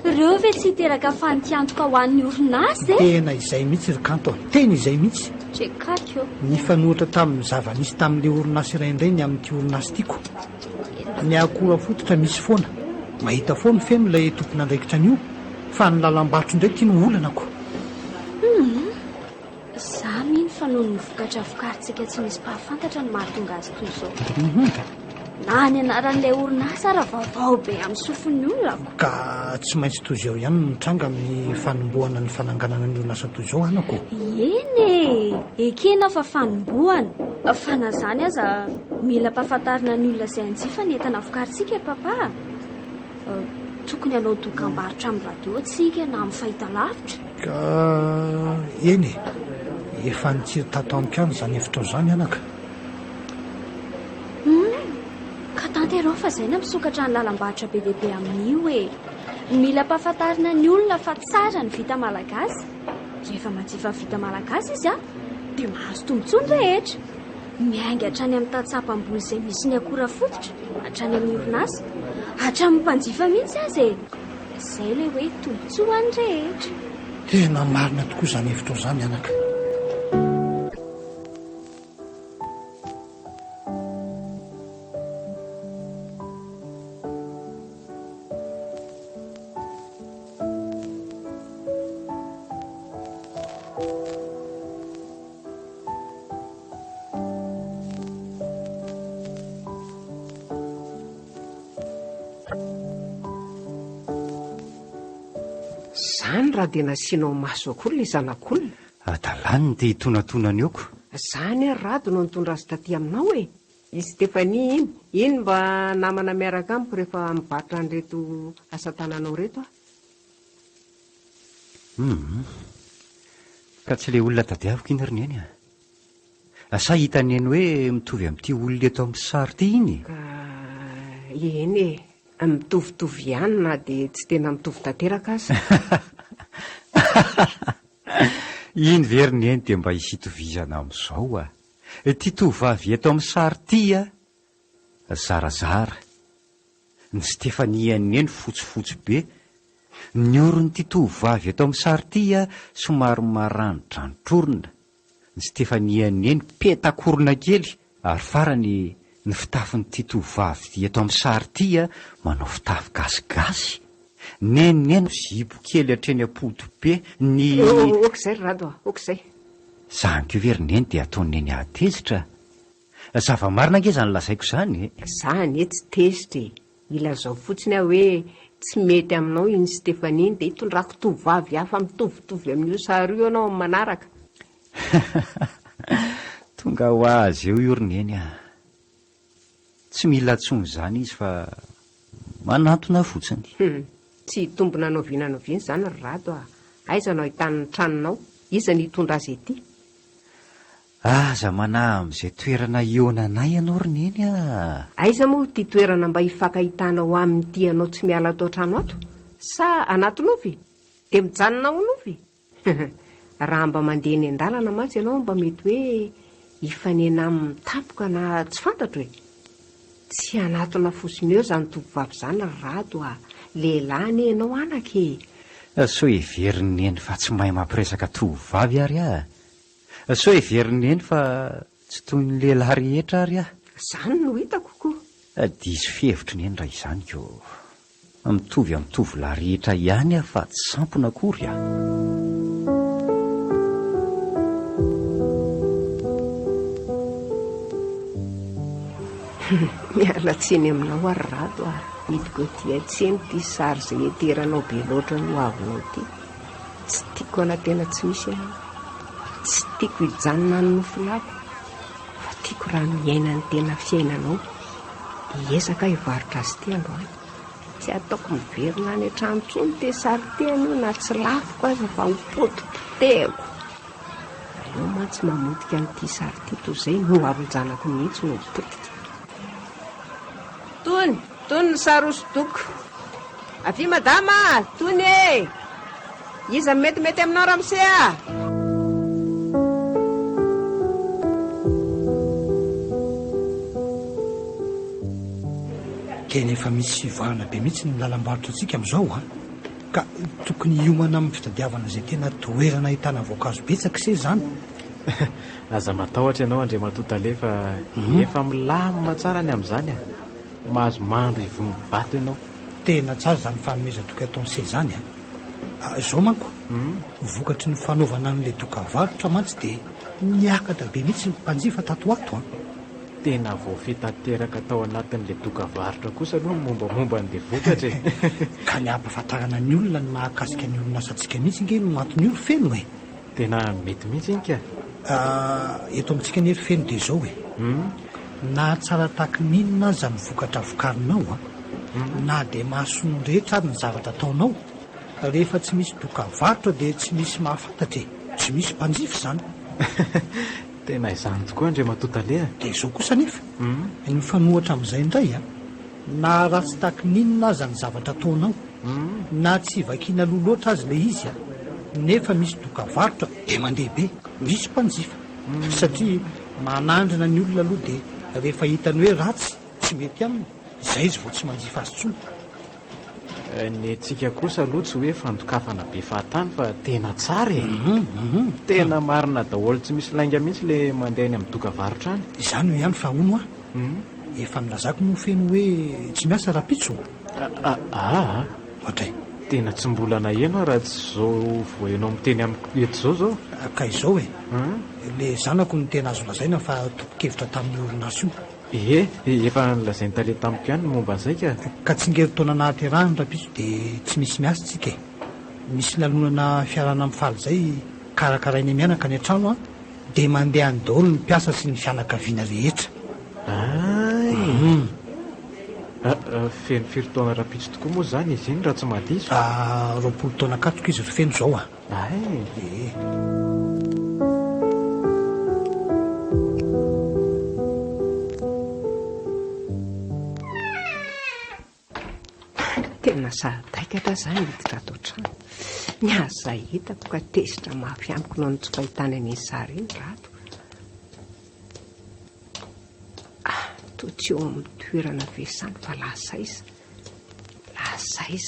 ireo ve tsy hiteraka fantiantoka ho an'ny orinasa e? Tena izay mihitsy ry kanto, tena izay mihitsy. Trekako eo. Ny fanohatra tamin'ny zava-nisy tamin'ilay orinasa iray indray ny amin'ity orinasa tiako. Ny akora fototra misy foana. Mahita foana feno ilay tompon'andraikitra an'io fa ny lalam-batro indray tia no olanako. noho ny vokatra vokarintsika tsy misy mpahafantatra ny mahatonga azy toy izao. Na ny anaran'ilay orinasa raha vaovao be amin'ny sofin'ny olonako. Ka tsy maintsy toy izao ihany mitranga amin'ny fanombohana ny fananganana ny orinasa toy izao anako. Eny ekena fa fanombohana. Fa na zany aza mila mpahafantarina ny olona izay hanjifa ny entana vokarintsika papa. Tokony hanao dokam-barotra amin'ny radio tsika na amin'ny fahitalavitra. Ka eny efa nitsiry tato amiko ihany izany hevitra izany anaka. Ka tanterao fa izay na misokatra ny lalam-barotra be dia be amin'io hoe mila mpahafantarina ny olona fa tsara ny vita malagasy. Rehefa manjifa vita malagasy izy dia mahazo tombontsoa ny rehetra. Miainga hatrany amin'ny tatsapam-boly izay misy ny akora fototra, hatrany amin'ny orinasa, hatramin'ny mpanjifa mihitsy azy. Izay ilay hoe tombontsoa ny rehetra. Tena marina tokoa izany hevitra izany anaka. Zany raha dia nasianao maso akory ilay zanak'olona. Adalany dia hitonantonany eoko. Zany ary rado no nitondra azy taty aminao e. I Stéphanie iny mba namana miaraka amiko rehefa mivarotra an'ireto asa tananao reto Ka tsy ilay olona tadiaviko iny ry neny Asa hitany eny hoe mitovy amin'ity olona eto amin'ny sary ity iny. Ka eny e, mitovitovy ihany na dia tsy tena mitovy tanteraka azy. Iny very ny eny dia mba hisy hitovizana amin'izao Ity tovavy eto amin'ny sary ity zarazara. Ny Stéphanie eny fotsifotsy be. Ny oron'ity tovavy eto amin'ny sary ity somary maranidranidrorona. Ny Stéphanie eny petakorona kely ary farany ny fitafin'ity tovavy eto amin'ny sary ity manao fitafy gasigasy. Neneno zipo kely hatreny ampody be okizay rado okizay. Zany keo very neny dia ataony eny atezitra. Zava-marina ange zany lazaiko zany. Zany tsy tezitra e. Mila zao fotsiny hoe tsy mety aminao iny Stéphanie dia hitondrako tovavy hafa mitovitovy amin'io sary io ianao amin'ny manaraka. Tonga ho azy eo iory neny Tsy mila tsony zany izy fa manantona fotsiny. Tsy tombona anao vinanao viny zany ry rado aiza no ahitany ny tranonao, iza ny hitondra azy ety. Aza manahy amin'izay toerana ionanay ianao ry neny Aiza moa ty toerana mba hifankahitanao amin'ity anao tsy miala atao trano ato? Sa anaty novy? Dia mijanona ao novy? Raha mba mandeha eny an-dalana mantsy ianao mba mety hoe hifanena amin'ny tampoka na tsy fantatro e. Tsy anatona fosiny eo zany tovovavy zany ry rado lehilahy anie ianao anake. So heveriny eny fa tsy mahay mampiresaka tovovavy ary So heveriny eny fa tsy toy ny lehilahy rehetra ary Zany no hitako koa. Diso fihevitry ny eny raha izany ko. Mitovy amin'ny tovolahy rehetra ihany fa tsy sampona akory Miala tsiny aminao ary rado midiko ety atseny ty sary izay heteranao be loatra no avinao ty. Tsy tiako ana tena tsy misy ianao. Tsy tiako hijanona ny nofo lako. Fa tiako raha miaina ny tena fiainanao. Hiezaka hivarotra azy ty androany. Tsy ataoko miverina any an-trano tsony ty sary teny io na tsy lafoko aza fa hopotipotehako. Aleo mantsy mamotika an'ity sary ty toy izay no avinjanako mihitsy no potika. Tony ny sary hosodoko. Avy madama, tony e. Iza metimety aminao ramose Keny efa misy varana be mihitsy ny lalam-barotra antsika amin'izao ka tokony hiomana amin'ny fitadiavana izay tena toerana ahitana voankazo betsaka se zany. Aza matahotra ianao Andriamatota fa efa milamina tsara ny amin'izany mahazo mandro ivony vato ianao. Tena tsara zany fanomezatoka ataony se zany Zao manko vokatry ny fanaovana an'ilay dokavarotra mantsy dia niakatra be mihitsy mpanjifa tato ato a. Tena vao fitateraka tao anatin'la dokavarotra kosa aloha mombamomba n'le vokatra e. Ka ny ampahafantarana ny olona ny mahakasika ny olona asantsika mihitsy nge no antony olo feno e. Tena mety mihitsy iny ka. Eto amintsika ny hery feno dia zao e. Na tsara tahaky ninona aza ny vokatra vokarinao a, na dia mahasono rehetra ary ny zavatra ataonao, rehefa tsy misy dokavarotra dia tsy misy mahafantatra e, tsy misy mpanjifa izany. Tena izany tokoa andre matotaleha. Dia izao kosa nefa ny mifanohatra amin'izay indray a, na raha tsy tahaky ninona aza ny zavatra ataonao, na tsy vakiana loha loatra azy ilay izy a, nefa misy dokavarotra dia mandeha be, misy mpanjifa. Satria manandrina ny olona aloha dia rehefa hitany hoe ratsy tsy mety aminy, izay izy vao tsy manjifa azy tsony. Ny antsika kosa aloha tsy hoe fandokafana be fahatany fa tena tsara e. Tena marina daholo tsy misy lainga mihitsy le mandeha any amin'ny dokavarotra any. Izany hoe ihany fa hono a, efa nilazako moa feno hoe tsy miasa rapitso. Ohatray tena tsy mbola naheno raha tsy zao voaenao miteny amin'ny eto zao. Ka izao e, le zanako ny tena azo lazaina fa tompokevitra tamin'ny orinasa io. Efa nilazainy tale tamiko ihany momba an'izay ka tsy ngery-taona nahaterahany rapitso dia tsy misy miasa tsika e. Misy lalonana fiarana amin'ny faly zay karakarainy mianaka ny an-trano a, dia mandeha any daholo ny mpiasa sy ny fianakaviana rehetra. Feno firy taona rapitso tokoa moa zany izy iny raha tsy mahadiso. 20 taona katoko izy ry feno zao a. Tena saritaikatra zany hiditra ato trano. Ny aza hitako ka tezitra mafy amiko noho ny tsy fahitany an'izy sary iny rato. Toa tsy eo amin'ny toerana vesany fa lasaiza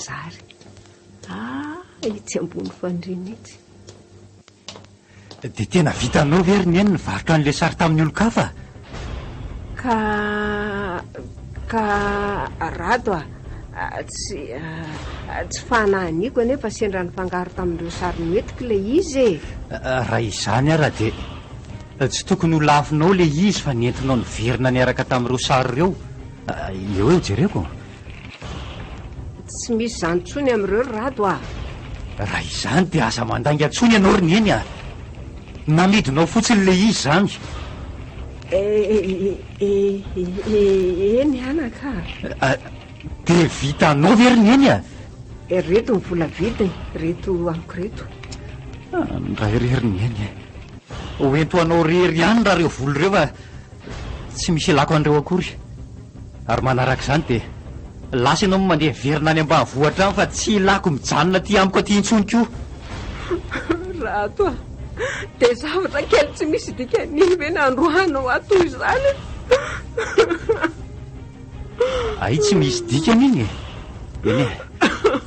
zary. Itsy ambony fandriana itsy. Dia tena vitanao very ny eny ny varotra an'ilay sary tamin'ny olo-kafa? Ka rato tsy fanahiniko anefa sendra ny fangaro tamin'ireo sary noetiko ilay izy e. Raha izany ara dia tsy tokony ho lafinao ilay izy fa nentinao ny verina niaraka tamin'ireo sary ireo. Eo jereko. Tsy misy izany tsony amin'ireo rato a. Raha izany dia aza mandanga tsony ianao ry ny eny a. Namidinao fotsiny ilay izy izany. Eny anaka. Dia vitanao very ny eny a? Reto ny vola vidiny, reto amiko reto. Raha irery ny eny hoento anao rery ihany raha reo voly ireo fa tsy misy lako an'ireo akory. Ary manaraka izany dia lasa ianao mandeha verina any ambanivohitra any fa tsy lako mijanona ty amiko aty intsony koa. Rato a, dia zavatra kely tsy misy dikany ve nandroanao ato izany. Ay tsy misy dikany iny eny e.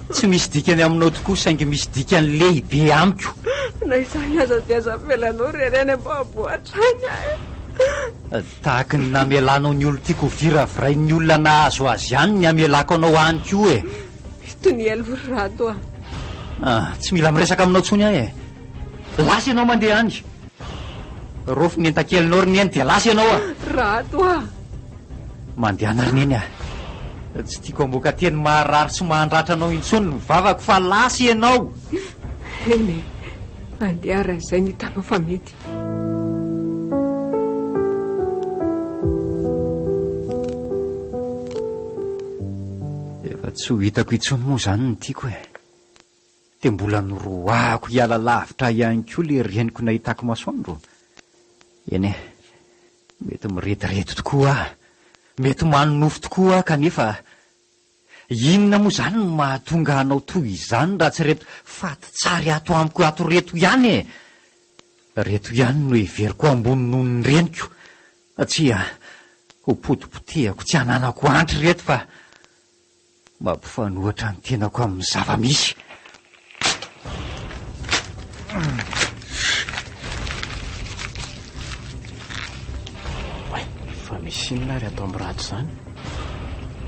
Tsy misy dikany aminao tokoa saingy misy dikany lehibe amiko. Na izany aza dia aza felanao rery any ambanivohitra any. Tahaka ny namelanao ny olo tiako viraviray ny olona nahazo azy ihany ny amelako anao any koa e. Tony elo rato a. Tsy mila miresaka aminao tsony ahy e. Lasa ianao mandeha any. Rofy ny entakelinao ry ny eny dia lasa ianao a. Rato a. Mandeha ry ny eny a. Tsy tiako amboaka teny maharary sy mahandratra anao intsony ny vavako fa lasa ianao. Eny e, mandeha raha izay ny hitanao fa mety. Efa tsy ho hitako intsony moa izany ny tiako e. Dia mbola noroahako hiala lavitra ihany koa le reniko nahitako masoandro. Eny e, mety miretirety tokoa aho. Mety manonofo tokoa kanefa inona moa izany no mahatonga anao toy izany raha tsy reto faty tsary ato amiko ato reto ihany e. Reto ihany no heveriko ambony noho ny reniko. Tsia ho potipotehako tsy hananako antry reto fa mampifanohatra ny tenako amin'ny zava-misy. Fa misy inona ary ato amin'ny rato izany?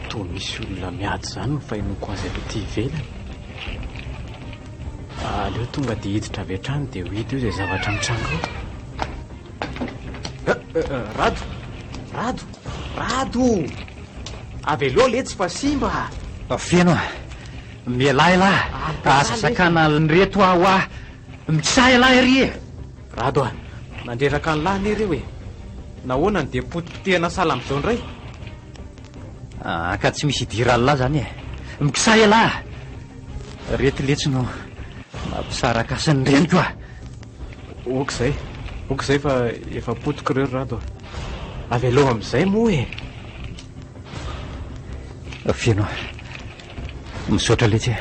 Toa misy olona miady izany no fahinoko azy eto ty ivelany. Aleo tonga dia hiditra avy hatrany dia ho hita eo izay zavatra mitranga ao. Rado avy aloha le tsy fa simba. Feno mialailay asasakana nyreto aho mitsay lahy ry e. Rado nandreraka ny lahy nereo e. Nahoana ny de potipotehana sala am'izao indray. Ka tsy misy idiralahy zany e. Mikisay lahy reto letsy no mampisaraka sy ny reniko a. Okizay fa efa potika ireo Rado. Avy aloha amin'izay moa e. Feno misaotra letsy e.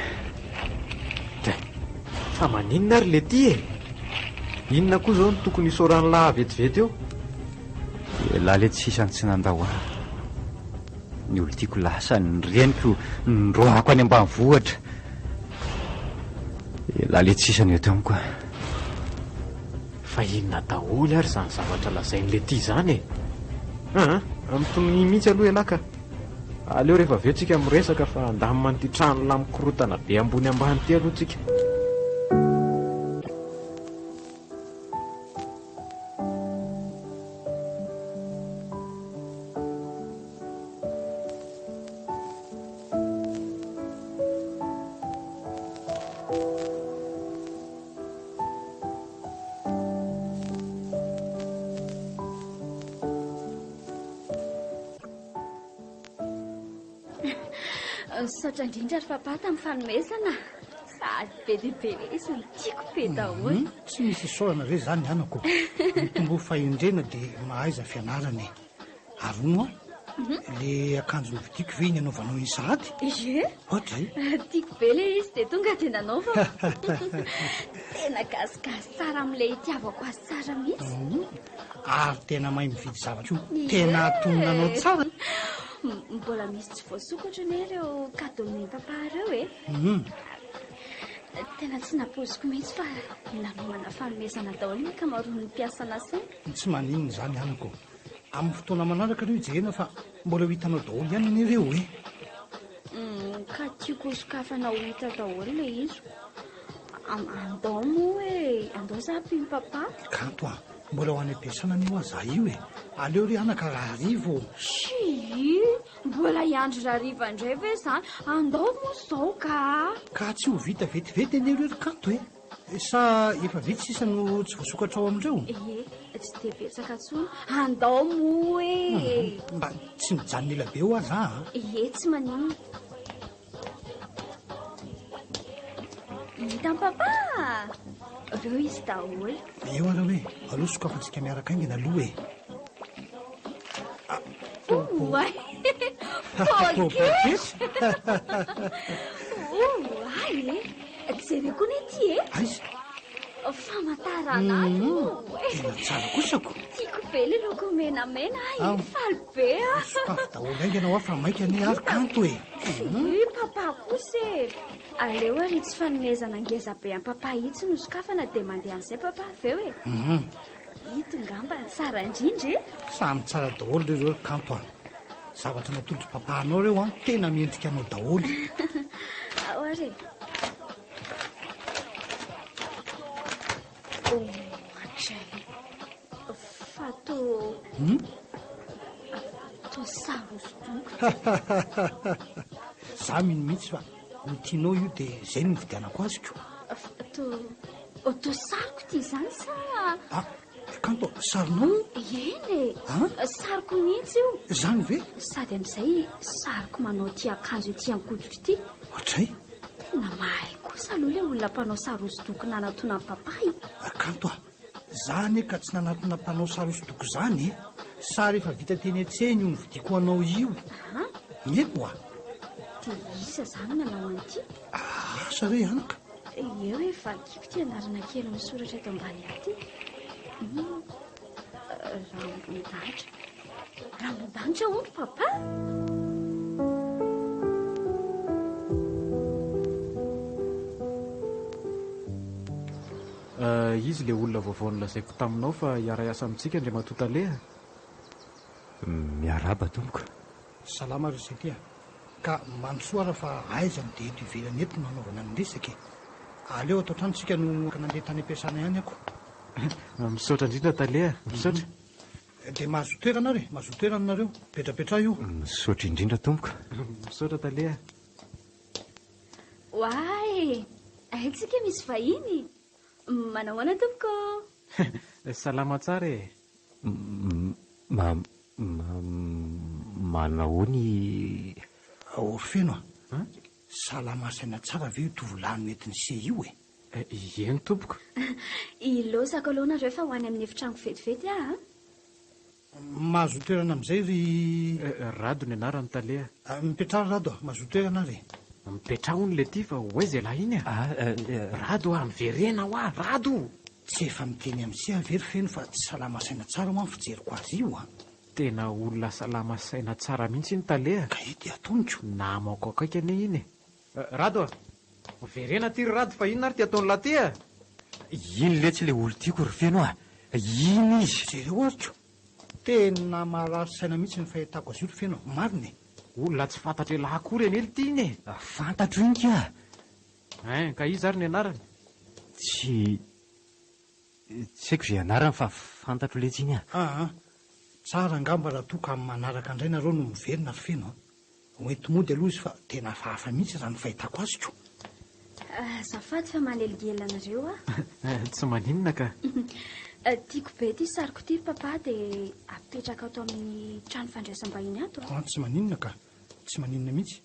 Fa maninona ary le ty e. Inona koa zao no tokony hisaoran'ny lahy vetivety eo? Lahy letsy sisany tsy nandao ny olo tiako lasa ny reniko nroako any ambanivohitra. Lahy letsy sisany eo teo koa. Fa inona daholo ary zany zavatra lazain'le ty zany e. Mitonony mihitsy aloha elaka. Aleo rehefa aveo tsika miresaka fa andamina ty trano la mikorotana be ambony ambany ty aloha tsika. Saotra indrindra ry papa tamin'ny fanomezana. Sady be dia be izany tiako be daholo. Tsy misy isaorana ve zany anako. Mitombo fahindrena dia mahaiza fianarany. Arono le akanjo novidiako ve iny anaovanao iny sahady? Ie. Ohatra tiako be le izy dia tonga dia nanaova. Tena gasigasy tsara amin'ilay itiavako azy tsara mihitsy. Ary tena mahay mividy zavatra io. Tena atononanao tsara. Mbola misy tsy voasokatra ny ireo kadon'ny papa ireo e. Tena tsy napoziko mihitsy fa nanomana fanomezana daholo ny kamaroan'ny mpiasana saina. Tsy maninona zany anako. Amin'ny fotoana manaraka ireo hijerena fa mbola ho hitanao daholo ihany an'ireo e. Ka tiako sokafana ho hita daholo le izy. Andao moa e. Andao zapy papa. Kanto mbola ho any ampiasana ny ho aza io e. Aleo ry anaka raha rivo. Mbola hiandry rariva indray ve zany? Andao moa zao ka tsy ho vita vetivety an'ireo ry kanto e. Sa efa vitsy sisa no tsy voasokatra ao amin'ireo? Tsy dia betsaka tsony. Andao moa e. Mba tsy mijanona ela be ho aza tsy maninona. Hitan'ny papa ireo izy daholo. Eo ara hoe aloha sokafantsika miaraka aingana aloha e. Polkesy. Jereko ny ety e. Aiza? Famantarana tena tsara kosako. tiako be le loko menamena faly be Sokafy daholo aingana ho fa maika ny ary kanto e. Papa kosa e. Aleo ary tsy fanomezana ngeza be amin'ny papa itsy no sokafana dia mandeha an'izay papa avy eo e. Ito ngamba tsara indrindra e. Samy tsara daholo ireo kanto zavatra natolotry papanao reo tena miendrika anao daholo. Ao ary fa to sary hosodoko. Za mino mihitsy fa ho tianao io dia izay no nividianako azoko. To sariko ty zany sa? Kanto sarinao? Eny sariko mihitsy io. Zany ve? Sady amin'izay sariko manao ty akanjo ty ankoditro ty. Ohatray? Tena mahay kosa aloha le olona mpanao sary hosodoko nanatona amin'ny papay. Kanto zany ka tsy nanatona mpanao sary hosodoko zany e. Sary efa vita teny an-tsena io novidiko anao io. Eko dia isa zany nanao an'ity. Asa re anaka. Eo e vakiko ty anarana kely misoratra eto ambany aty. Rambon-danitra ondro papa. Izy le olona vaovao nolazaiko taminao fa hiara-iasa amintsika ndray matota leha. Miaraba tompoko. Salama ry zay tia. Ka manosoara fa aiza ny dia eto ivelany eto nanaovana ny resaka e. Aleo atao tranotsika no ka nandeha tany ampiasana ihany ako. Misaotra indrindra taleha. Misaotra. dia mahazo toerana re mahazo toerana nareo petrapetra io. Misaotra indrindra tompoko. Misaotra Talia. Hoay, aintsika misy vahiny. Manao hoana tompoko? Salama tsara e. Manahoany Orofeno a salama saina tsara ve io tovolahy mety ny se io e. Eny tompoko. Ilosako aloha nareo fa ho any amin'ny efitrano vetivety a. Mahazo toerana amin'izay ry Rado ny anarany Talia. mipetraha rado a mahazo toerana re. Mipetraha hony le ty fa hoaiza lahy iny a. Rado a miverena ho a Rado. Tsy efa miteny amin'se avery feno fa tsy salama saina tsara ho any fijeriko azy io a. Tena olona salama saina tsara mihitsy iny Talia. Ka ity atoniko. Namako akaiky ane iny. Rado a miverena ty ry Rado fa inona ary ty ataony laty a. iny le tsy le olo tiako ry feno a. Iny izy. Jereo ariko tena maharary saina mihitsy ny fahitako azy io ry feno mariny. Olona tsy fantatra lahy akory eny ty iny e. Fantatro iny ka. Ka izy ary ny anarany. Tsy haiko izay anarany fa fantatro le tsiny a. Tsara angamba raha toa ka amin'ny manaraka indray nareo no miverina ry feno a. Hoenty mody aloha izy fa tena hafahafa mihitsy raha ny fahitako azy ko. Azafady fa manelingela anareo a. Tsy maninona ka. Tiako be ty sariko ty ry papa dia apetraka ato amin'ny trano fandraisam-bahiny ato a. Tsy maninona ka tsy maninona mihitsy.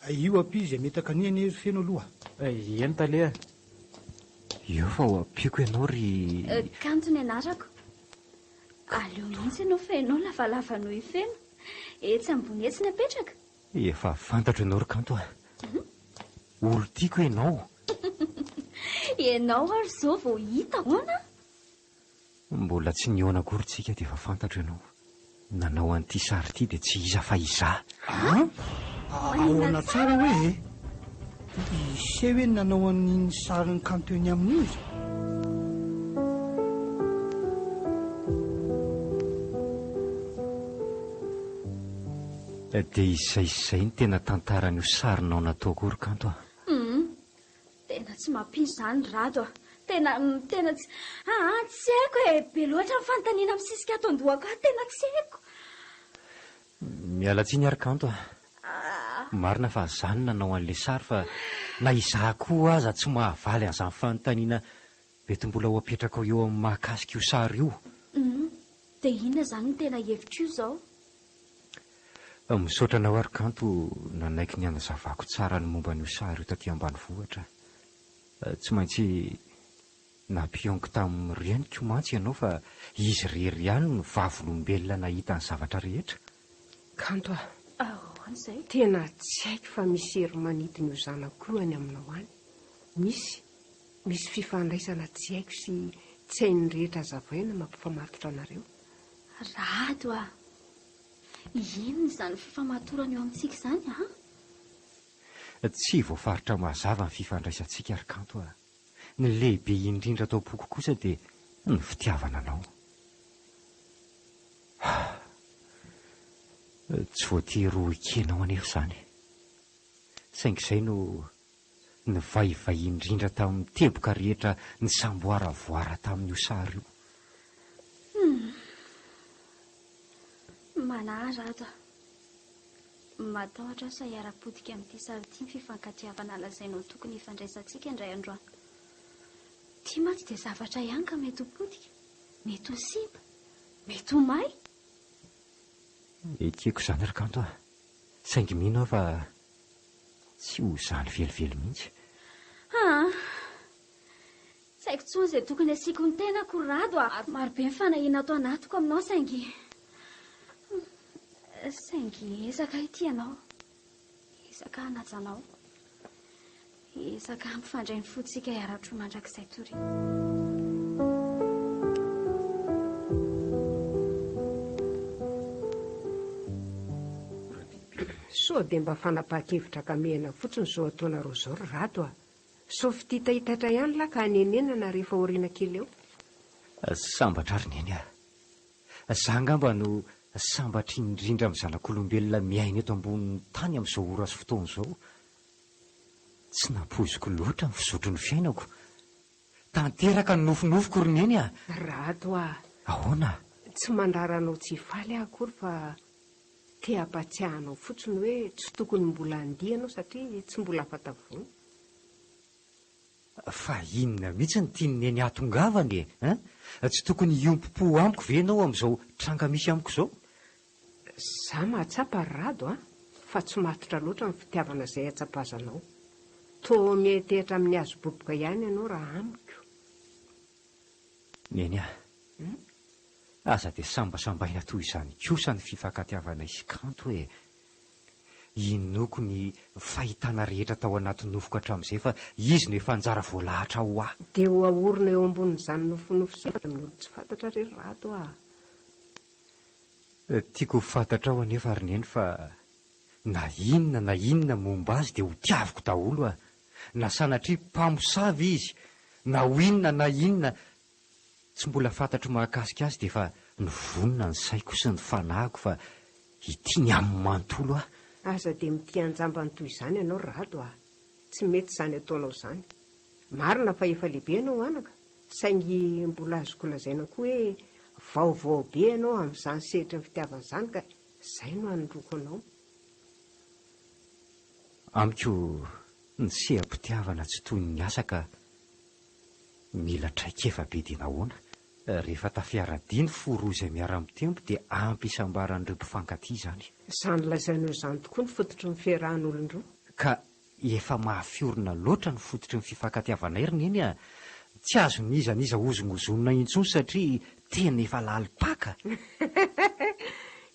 Io api izay metaka ny eny ry feno aloha. Eny Talia. Io fa ho ampiako ianao ry Kanto ny anarako. Aleo mihitsy ianao fa ianao lavalava noho ifeno. Etsy ambony etsy ny apetraka. efa fantatro ianao ry kanto a. Olo tiako ianao. Ianao ary izao vao hita hoana. Mbola tsy niona akory tsika dia efa fantatro ianao. Nanao an'ity sary ity dia tsy iza fa iza. Ahoana tsara hoe ise hoe nanao an'iny sariny kanto eny amin'io izy. Dia izay ny tena tantaran'io sarinao nataoko ry kanto a. Tena tsy mampizy izany Rado a. Tena tsy tsy haiko e. Be loatra ny fanontaniana amin'ny sisika ato an-dohako a. Tena tsy haiko. Miala tsiny ary kanto a. Marina fa izany nanao an'le sary fa na izaho koa aza tsy mahavaly an'izany fanontaniana mety mbola ho apetraka eo amin'ny mahakasika io sary io. Dia inona izany no tena hevitra io izao? Misaotra anao ary kanto nanaiky ny anazavako tsara ny momba n'io sary io taty ambanivohitra. Tsy maintsy nampioniko tamin'ny reniko mantsy ianao fa izy rery ihany no vavolombelona nahita ny zavatra rehetra. Kanto a. Ahoan'izay? Tena tsy haiko fa misy hery manidina io zanako io any aminao any. Misy fifandraisana tsy haiko sy tsy hain'ny rehetra zavaina mampifamatotra anareo. Rado a. Inona izany fifamatorana eo amintsika izany a? Tsy voafaritra mazava ny fifandraisantsika ary kanto a. Ny lehibe indrindra atao poko kosa dia ny fitiavana anao. Tsy voatery ho ikenao anefa izany. Saingy izay no ny vaivay indrindra tamin'ny teboka rehetra ny samboaravoara tamin'io sary io. Manahy Rado a. Matahotra sa hiara-podika amin'ity sary ity ny fifankatiavana lazainao tokony hifandraisantsika indray androany. Ity mantsy dia zavatra ihany ka mety ho podika, mety ho simba, mety ho may. Ekeko izany ry kanto a. Saingy mino aho fa tsy ho izany velively mihitsy. Tsy haiko intsony izay tokony asiako ny tenako Rado a. Marobe ny fanahiana ato anatiko aminao saingy ezaka ity ianao. Ezaka hanajanao. Ezaka hampifandray ny foditsika hiara-tro mandrakizay tory. So dia mba fanapahan-kevitra kamehana fotsiny izao ataonareo izao ry Rado a. So fititaitatra ihany la ka hanenenana rehefa oriana kely eo. Sambatra ary neny a. Izaho angamba no sambatra indrindra amin'ny zanak'olombelona miaina eto ambonin'ny tany amin'izao ora sy fotoana izao. Tsy nampoiziko loatra ny fizotro ny fiainako. Tanteraka ny nofinofiko ry neny a. Rado a. Ahoana? tsy mandraranao tsy faly akory fa te-hampatsiahanao fotsiny hoe tsy tokony mbola andianao satria tsy mbola afatavony. Fa inona mihitsy ny tiany eny atongavany tsy tokony iompo-po amiko ve ianao amin'izao tranga misy amiko izao? Za mahatsapa ry Rado fa tsy matotra loatra ny fitiavana izay atsapazanao. Toa mihetehitra amin'ny hazo boboka ihany ianao raha amiko. Neny aza dia sambasambaina toy izany kosa ny fifankatiavana isy kanto hoe inoko ny fahitana rehetra tao anaty nofoko hatramin'izay fa izy no efa anjara voalahatra ho ahy. Dia ho ahorona eo ambonin'izany nofonofo sy amin'ny olo tsy fantatra ry Rado Tiako fantatra ao anefa ary neny fa na inona momba azy dia ho tiaviko daholo na sanatria mpamosavy izy na ho inona na inona tsy mbola fantatro mahakasika azy dia efa nivonona ny saiko sy ny fanahiko fa ity ny amin'ny manontolo Aza dia mity anjambany toy izany ianao ry Rado tsy mety izany ataonao izany. Marina fa efa lehibe ianao anaka, saingy mbola azoko lazaina koa hoe vaovao be ianao amin'izany sehatra ny fitiavana izany ka izay no anondroko anao. Amiko ny seha-pitiavana tsy toy ny asa ka mila traikefa be dia nahoana. Rehefa tafiara-diny foroa izay miara-mitempo dia ampy isambaran'ireo mpifankatia izany. Izany lazainao izany tokoa ny fototry ny fiarahan'olon-droa. Ka efa mahafiorina loatra ny fototry ny fifankatiavana hery neny tsy azo nizaniza ozongozonina intsony satria tena efa lalipaka.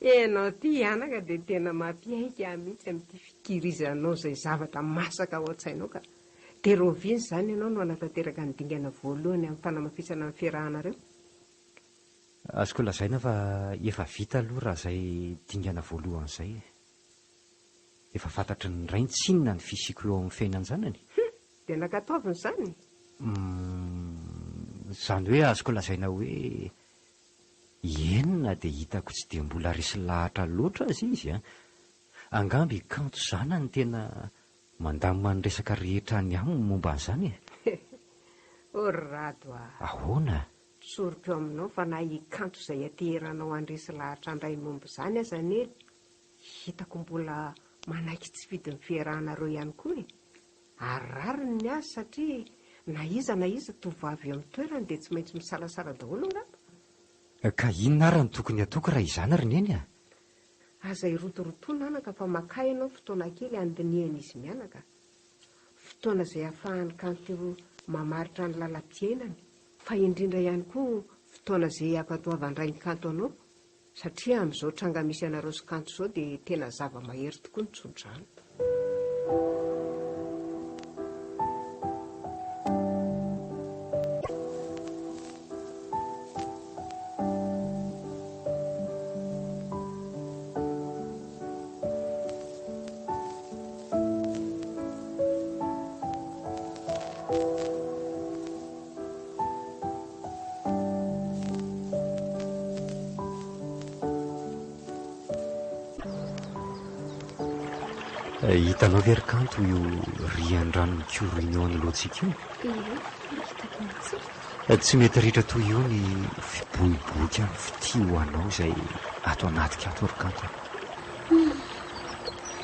Ianao ty anaka dia tena mampiaika mihitsy amin'ity fikirizanao izay zavatra masaka ao an-tsainao ka. Dia roviny izany ianao no anatanteraka ny dingana voalohany amin'ny fanamafisana ny fiarahanareo. Azoko lazaina fa efa vita aloha raha izay dingana voalohany izay. Efa fantatry ny ray ny tsinona ny fisiko eo amin'ny fiainan-janany. Dia nakataoviny izany. Izany hoe azoko lazaina hoe enina dia hitako tsy dia mbola resy lahatra loatra azy izy Angamby kanto zana ny tena mandamina ny resaka rehetra ny aminy momba an'izany O ry Rado Ahoana? Soroko aminao fa na hikanto izay ateheranao andresy lahatra andray momba izany aza nely. Hitako mbola manaiky tsy vidin'ny fiarahanareo ihany koa Arariny ny azy satria na iza tovavy amin'ny toerany dia tsy maintsy misalasala daholo angamba. Ka inona ary ny tokony atoko raha izany ry neny Aza irotorotoana anaka fa maka ianao fotoana kely andiniana izy mianaka. Fotoana izay ahafahany kanto mamaritra ny lalam-piainany, fa indrindra ihany koa fotoana izay ampatoavan-dray ny kanto anao satria amin'izao tranga misy anareo sy kanto izao dia tena zava-mahery tokoa ny tsodrano. Hitanao very kanto io rian-drano mikoro ny loantsika io tsy mety ritra toy io ny fiboiboika ny fitio anao izay ato anaty kanto ry kanto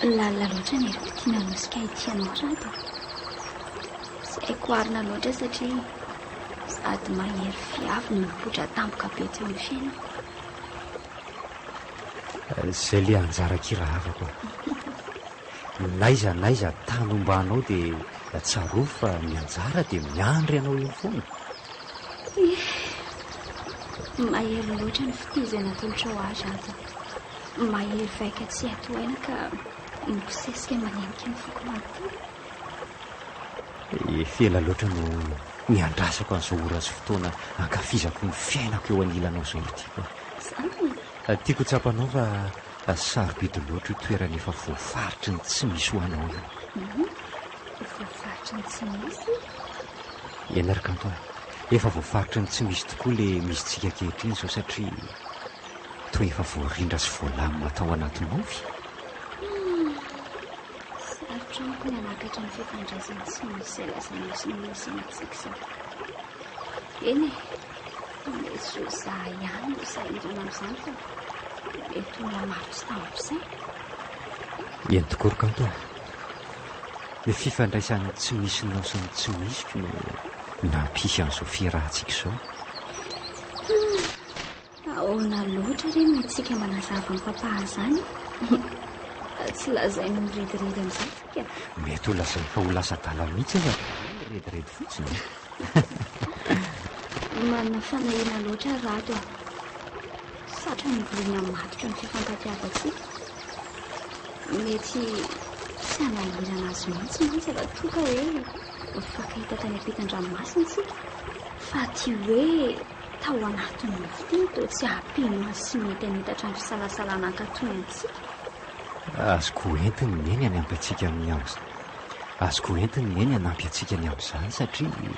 lalina loatra ny erim-pitiana mosika ity anao Rado. Tsy haiko arina loatra satria sady mahery fiavy ny mipotra tampoka be teo amin'ny fiainana. Izay le anjara kirahavako naiza tany ombanao dia tsarova fa ny anjara dia miandry ianao eo foana. Mahery loatra ny fitezana tolotra ho azy Rado. Mahery vaika tsy atoaina ka mikosesika manenika ny foko manontolo. Fela loatra no niandrasako an'izao ora sy fotoana ankafizako ny fiainako eo anilanao izao tiako. Tiako tsapanao fa sarobidy loatra io toerana efa voafaritry ny tsy misy ho anao io. Voafaritry ny tsy misy? Iana ry kanto efa voafaritry ny tsy misy tokoa le misy tsika kehitriny izao satria toa efa voarindra sy voalamina tao anatin'ny ovy. Sarotra amiko ny anakatra ny fifandraisana sy misy izay lazana sy ny misy antsika izao. Eny Mety ho za ihany no sahirana amin'izany fa mety olona maro tsy tampoizay. Eny tokory kanto ny fifandraisana tsy misy nao sy ny tsy misiko no nampisy an'izao fiarahantsika izao. Ahoana loatra re no itsika manazava ny papaha izany. Tsy lazay no mirediridy amin'izay tsika. Mety ho lazay fa ho lasa dala mihitsy fa rediredy fotsiny. Manana fanahina loatra rato a. Satra mivolina matotra ny fifankatiavantsika. Mety tsy hanahirana azy mihitsy mantsy raha toa ka hoe mifankahita tany ampitan-dranomasina isika. Fa ty hoe tao anatin'ny nofony toa tsy hampino azy sy mety hanitatra ny fisalasalana ankatony antsika. Azoko entiny neny hanampy antsika amin'ny amin'izany. Azoko entiny neny hanampy antsika ny amin'izany satria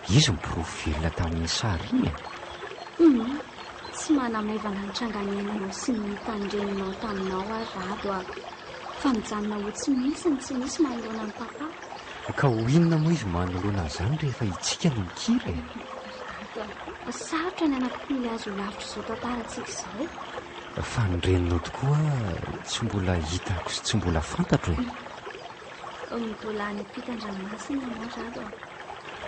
izy miporofo velona tamin'ny sary iny. Tsy manamaivana ny tranganenanao sy ny tandreninao taminao ary rado a. Fa mijanona ho tsy misy ny tsy misy manoloana ny papa. Ka ho inona moa izy manoloana an'izany rehefa itsika no mikiry? Sarotra ny anampily azo lavitra izao tantarantsika izao. Fa ny reninao tokoa tsy mbola hitako sy tsy mbola fantatro e. Mbola any ampitan-dranomasina ianao rado a.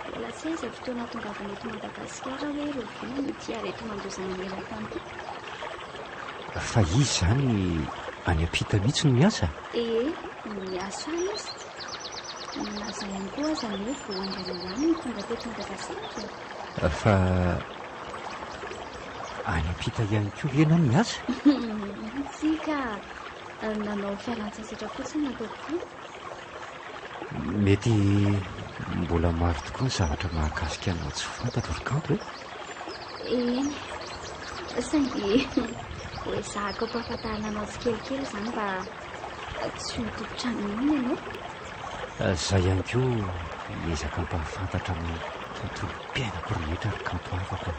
Mbola tsy aiza fotoana tongavana eto Madagasikara hoe rovina ny tia rehetra mandozana manerana tanty. Fa izy izany any ampita mihitsy no miasa? Miasa izy. Miasa ihany koa aza ny hoe voangarahany ny tonga teto Madagasikara. Fa any ampita ihany koa ve ianao miasa? Tsika nanao fialan-tsasatra fotsiny ataoko. Mety mbola maro tokoa ny zavatra mahakasika anao tsy fantatro ry kanto e? Eny, saingy hoe zahako ampahafantarina anao tsikelikely izany mba tsy ho tompon-trano iny ianao. Izay ihany koa ezaka mpahafantatra amin'ny tontolo mpiainako rehetra ry kanto afaka.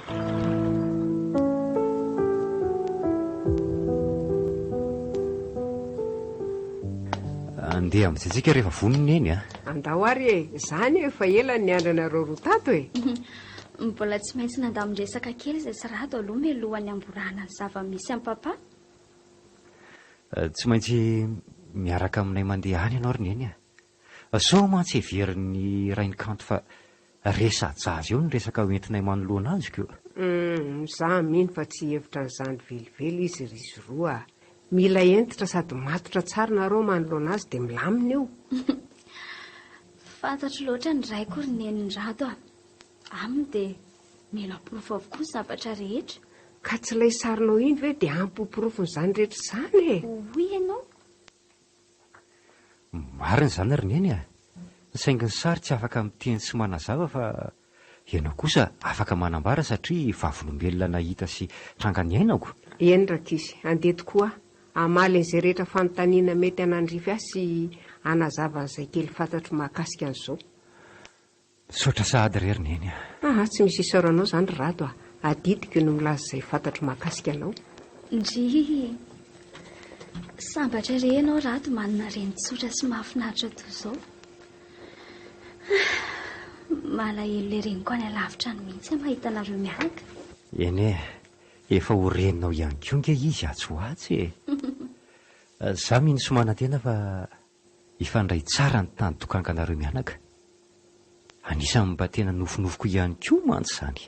Andeha amintsika rehefa vonona eny a. Andao ary e, izany efa ela ny andranareo roa tato e. Mbola tsy maintsy nandamin-dresaka kely izay sy rado aloha mialohan'ny amborana ny zava-misy amin'ny papa. Tsy maintsy miaraka aminay mandeha any ianao ry neny a. Sao mantsy heverin'ny rainy kanto fa resa-jazy eo ny resaka hoentinay manoloana azy ko. Za mino fa tsy hevitra n'izany velively izy ry izy roa. Mila entitra sady matotra tsara nareo manoloana azy dia milamina eo. Fantatro loatra ny raiko ry neniny rado a. Aminy dia mila ampirofo avokoa ny zavatra rehetra. Ka tsy ilay sarinao iny ve dia ampirofo n'izany rehetra izany e. Hoy ianao. Marina izany ry neny a. Saingy ny sary tsy afaka miteny sy manazava fa ianao kosa afaka manambara satria vavolombelona nahita sy tranganiainako. Eny rakisy, andeha tokoa. Amaly an'izay rehetra fanontaniana mety hanandrify azy sy hanazava an'izay kely fantatro mahakasika an'izao. Saotra sahady rery neny a. Tsy misy isaoranao izany rado a. Adidiko no milaza izay fantatro mahakasika anao. Ndry sambatra re ianao rado manana reny tsotra sy mahafinaritra toy izao. Malahelo le reniko any alavitra ny mihitsy mahita anareo miaraka. Eny efa ho reninao ihany koa nge izy atsoatsy e. Za mino somanantena fa ifandray tsara ny tany tokanganareo mianaka. Anisan'ny mba tena nofinofiko ihany koa mantsy izany.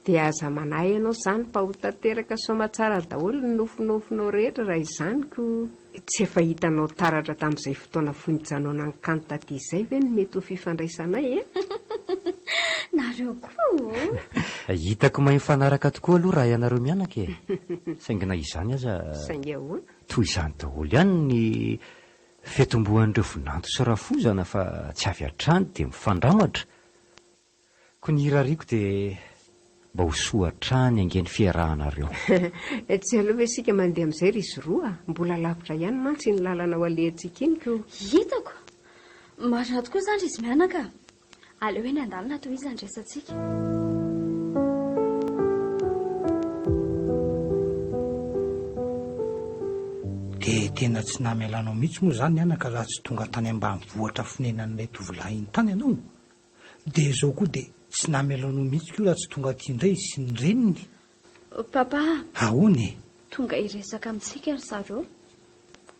Dia aza manahy ianao izany mba ho tanteraka soamantsara daholo ny nofinofinao rehetra raha izanyko tsy efa hitanao taratra tamin'izay fotoana fonijanoana ny kanto taty izay ve no mety ho fifandraisanay e? Nareo koa hitako mahay mifanaraka tokoa aloha raha ianareo mianaka e. Saingina izany aza saingy ahoana toy izany daholo ihany ny fetombohan'ireo vonanto sy rafozana fa tsy avy hatrany dia mifandramatra. Ko ny irariako dia mba ho soatrany angeny fiarahanareo. Tsy aloha ve isika mandeha amin'izay ry izy roa mbola lavitra ihany mantsy ny lalana ho alehantsika iny ko. Hitako marina tokoa izany izy mianaka. Aleo hoe ny andalina toy izy andresantsika. Dia tena tsy namelanao mihitsy moa izany mianaka raha tsy tonga tany ambanivohitra fonenan'ilay tovolahy iny tany ianao. Dia izao koa dia tsy namelano mihitsy ko raha tsy tonga ty indray sy ny reniny. Papa, ahony tonga iresaka amintsika ry zareo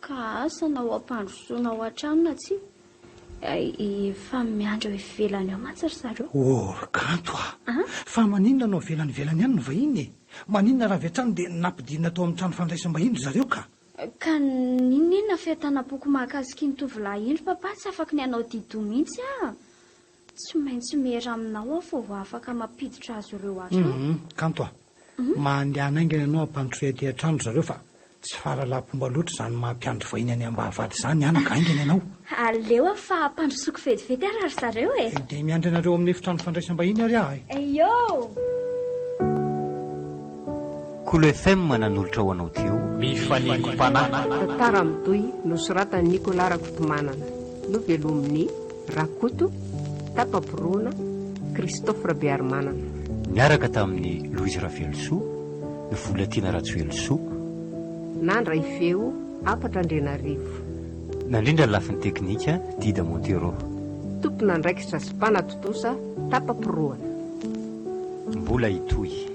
ka asana ho ampandrosoana ao an-tranona tsy fa miandra ho ivelany ao mantsy ry zareo. Kanto fa maninona no velanyvelany ihany no vahiny maninona raha avy an-trano dia nampidinina tao amin'ny trano fandraisam-bahiny ry zareo ka ninona fiatanam-poko mahakasiky ny tovolahy indro papa, tsy afaka ny anao dido mihitsy tsy maintsy mera aminao aho fa vo afaka mampiditra azy ireo azo. Kanto mandeanaingana ianao ampandrosoe aty an-trano zareo fa tsy fahalalapomba loatra izany mampiandro vahiny any ambavady izany anaka aingana ianao. Aleo fa ampandrosoko vetivety ary zareo dia miandry anareo amin'ny efitrano fandraisam-bahiny ary aho Eyo Kolo FM nanolotra ho anao teo mifanengo-panahy tantara midoy nosoratany Nicolas Rakotomanana novelomin'ny Rakoto Tapaporoana Christophe Rabearmanana miaraka tamin'ny Louise Ravelosoa ny Volatiana Ratsoelosoa Nandra Ifeo Apatrandrainarivo nandrindra ny lafin'ny teknika Dida Montero tompona ndraikitra sy mpanatotosa Tapaporoana mbola itoy